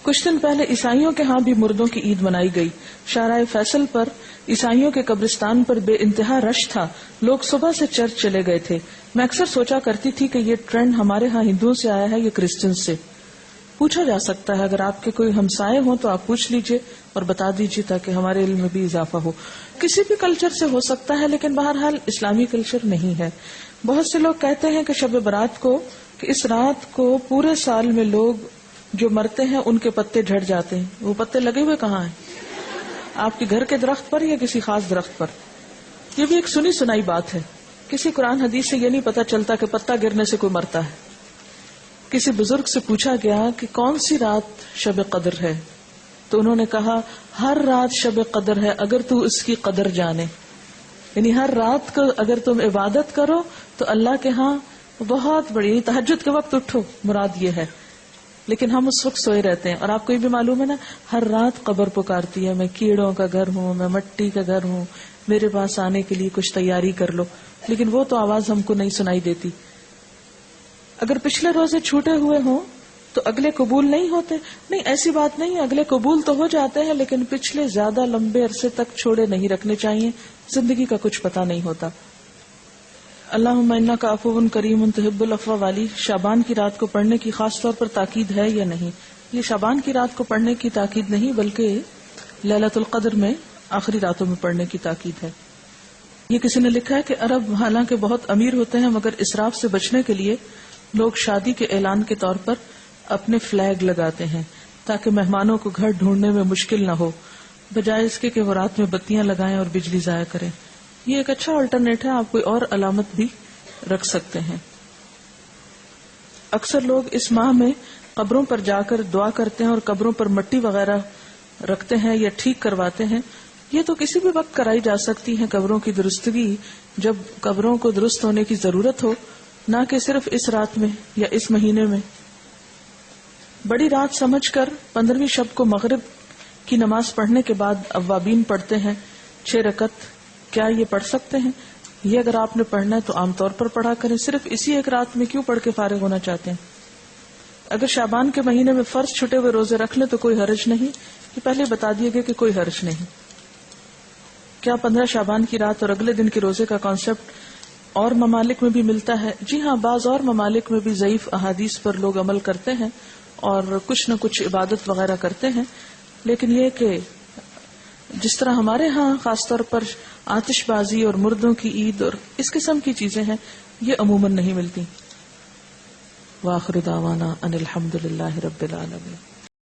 کچھ دن پہلے عیسائیوں کے ہاں بھی مردوں کی عید منائی گئی. شارع فیصل پر عیسائیوں کے قبرستان پر بے انتہا رش تھا. لوگ صبح سے چرچ چلے گئے تھے. میں اکثر سوچا کرتی تھی کہ یہ ٹرینڈ ہمارے ہاں ہندوؤں سے آیا ہے یا کرسچن سے. پوچھا جا سکتا ہے، اگر آپ کے کوئی ہمسائے ہوں تو آپ پوچھ لیجئے اور بتا دیجئے تاکہ ہمارے علم میں بھی اضافہ ہو. کسی بھی کلچر سے ہو سکتا ہے لیکن بہرحال اسلامی کلچر نہیں ہے. بہت سے لوگ کہتے ہیں کہ شب برات کو، کہ اس رات کو پورے سال میں لوگ جو مرتے ہیں ان کے پتے جھڑ جاتے ہیں. وہ پتے لگے ہوئے کہاں ہیں؟ آپ کے گھر کے درخت پر یا کسی خاص درخت پر؟ یہ بھی ایک سنی سنائی بات ہے. کسی قرآن حدیث سے یہ نہیں پتا چلتا کہ پتا گرنے سے کوئی مرتا ہے. کسی بزرگ سے پوچھا گیا کہ کون سی رات شب قدر ہے، تو انہوں نے کہا ہر رات شب قدر ہے اگر تو اس کی قدر جانے. یعنی ہر رات کو اگر تم عبادت کرو تو اللہ کے ہاں بہت بڑی، تہجد کے وقت اٹھو، مراد یہ ہے. لیکن ہم اس وقت سوئے رہتے ہیں. اور آپ کو یہ بھی معلوم ہے نا، ہر رات قبر پکارتی ہے، میں کیڑوں کا گھر ہوں، میں مٹی کا گھر ہوں، میرے پاس آنے کے لیے کچھ تیاری کر لو. لیکن وہ تو آواز ہم کو نہیں سنائی دیتی. اگر پچھلے روزے چھوٹے ہوئے ہوں تو اگلے قبول نہیں ہوتے؟ نہیں، ایسی بات نہیں. اگلے قبول تو ہو جاتے ہیں لیکن پچھلے زیادہ لمبے عرصے تک چھوڑے نہیں رکھنے چاہیے. زندگی کا کچھ پتہ نہیں ہوتا. اللہم انک عفو کریم تحب العفو والی شعبان کی رات کو پڑھنے کی خاص طور پر تاکید ہے یا نہیں؟ یہ شعبان کی رات کو پڑھنے کی تاکید نہیں بلکہ لیلۃ القدر میں آخری راتوں میں پڑھنے کی تاکید ہے. یہ کسی نے لکھا ہے کہ عرب حالانکہ بہت امیر ہوتے ہیں مگر اسراف سے بچنے کے لیے لوگ شادی کے اعلان کے طور پر اپنے فلیگ لگاتے ہیں تاکہ مہمانوں کو گھر ڈھونڈنے میں مشکل نہ ہو، بجائے اس کے کہ وہ رات میں بتیاں لگائیں اور بجلی ضائع کریں. یہ ایک اچھا آلٹرنیٹ ہے. آپ کوئی اور علامت بھی رکھ سکتے ہیں. اکثر لوگ اس ماہ میں قبروں پر جا کر دعا کرتے ہیں اور قبروں پر مٹی وغیرہ رکھتے ہیں یا ٹھیک کرواتے ہیں. یہ تو کسی بھی وقت کرائی جا سکتی ہے قبروں کی درستگی، جب قبروں کو درست ہونے کی ضرورت ہو، نہ کہ صرف اس رات میں یا اس مہینے میں. بڑی رات سمجھ کر 15ویں شب کو مغرب کی نماز پڑھنے کے بعد اوابین پڑھتے ہیں 6 رکعت. کیا یہ پڑھ سکتے ہیں؟ یہ اگر آپ نے پڑھنا ہے تو عام طور پر پڑھا کریں. صرف اسی ایک رات میں کیوں پڑھ کے فارغ ہونا چاہتے ہیں؟ اگر شعبان کے مہینے میں فرض چھٹے ہوئے روزے رکھ لیں تو کوئی حرج نہیں. یہ پہلے بتا دیا گیا کہ کوئی حرج نہیں. کیا 15 شعبان کی رات اور اگلے دن کے روزے کا کانسیپٹ اور ممالک میں بھی ملتا ہے؟ جی ہاں، بعض اور ممالک میں بھی ضعیف احادیث پر لوگ عمل کرتے ہیں اور کچھ نہ کچھ عبادت وغیرہ کرتے ہیں، لیکن یہ کہ جس طرح ہمارے ہاں خاص طور پر آتش بازی اور مردوں کی عید اور اس قسم کی چیزیں ہیں، یہ عموماً نہیں ملتی. وآخر دعوانا ان الحمد للہ رب العالمین.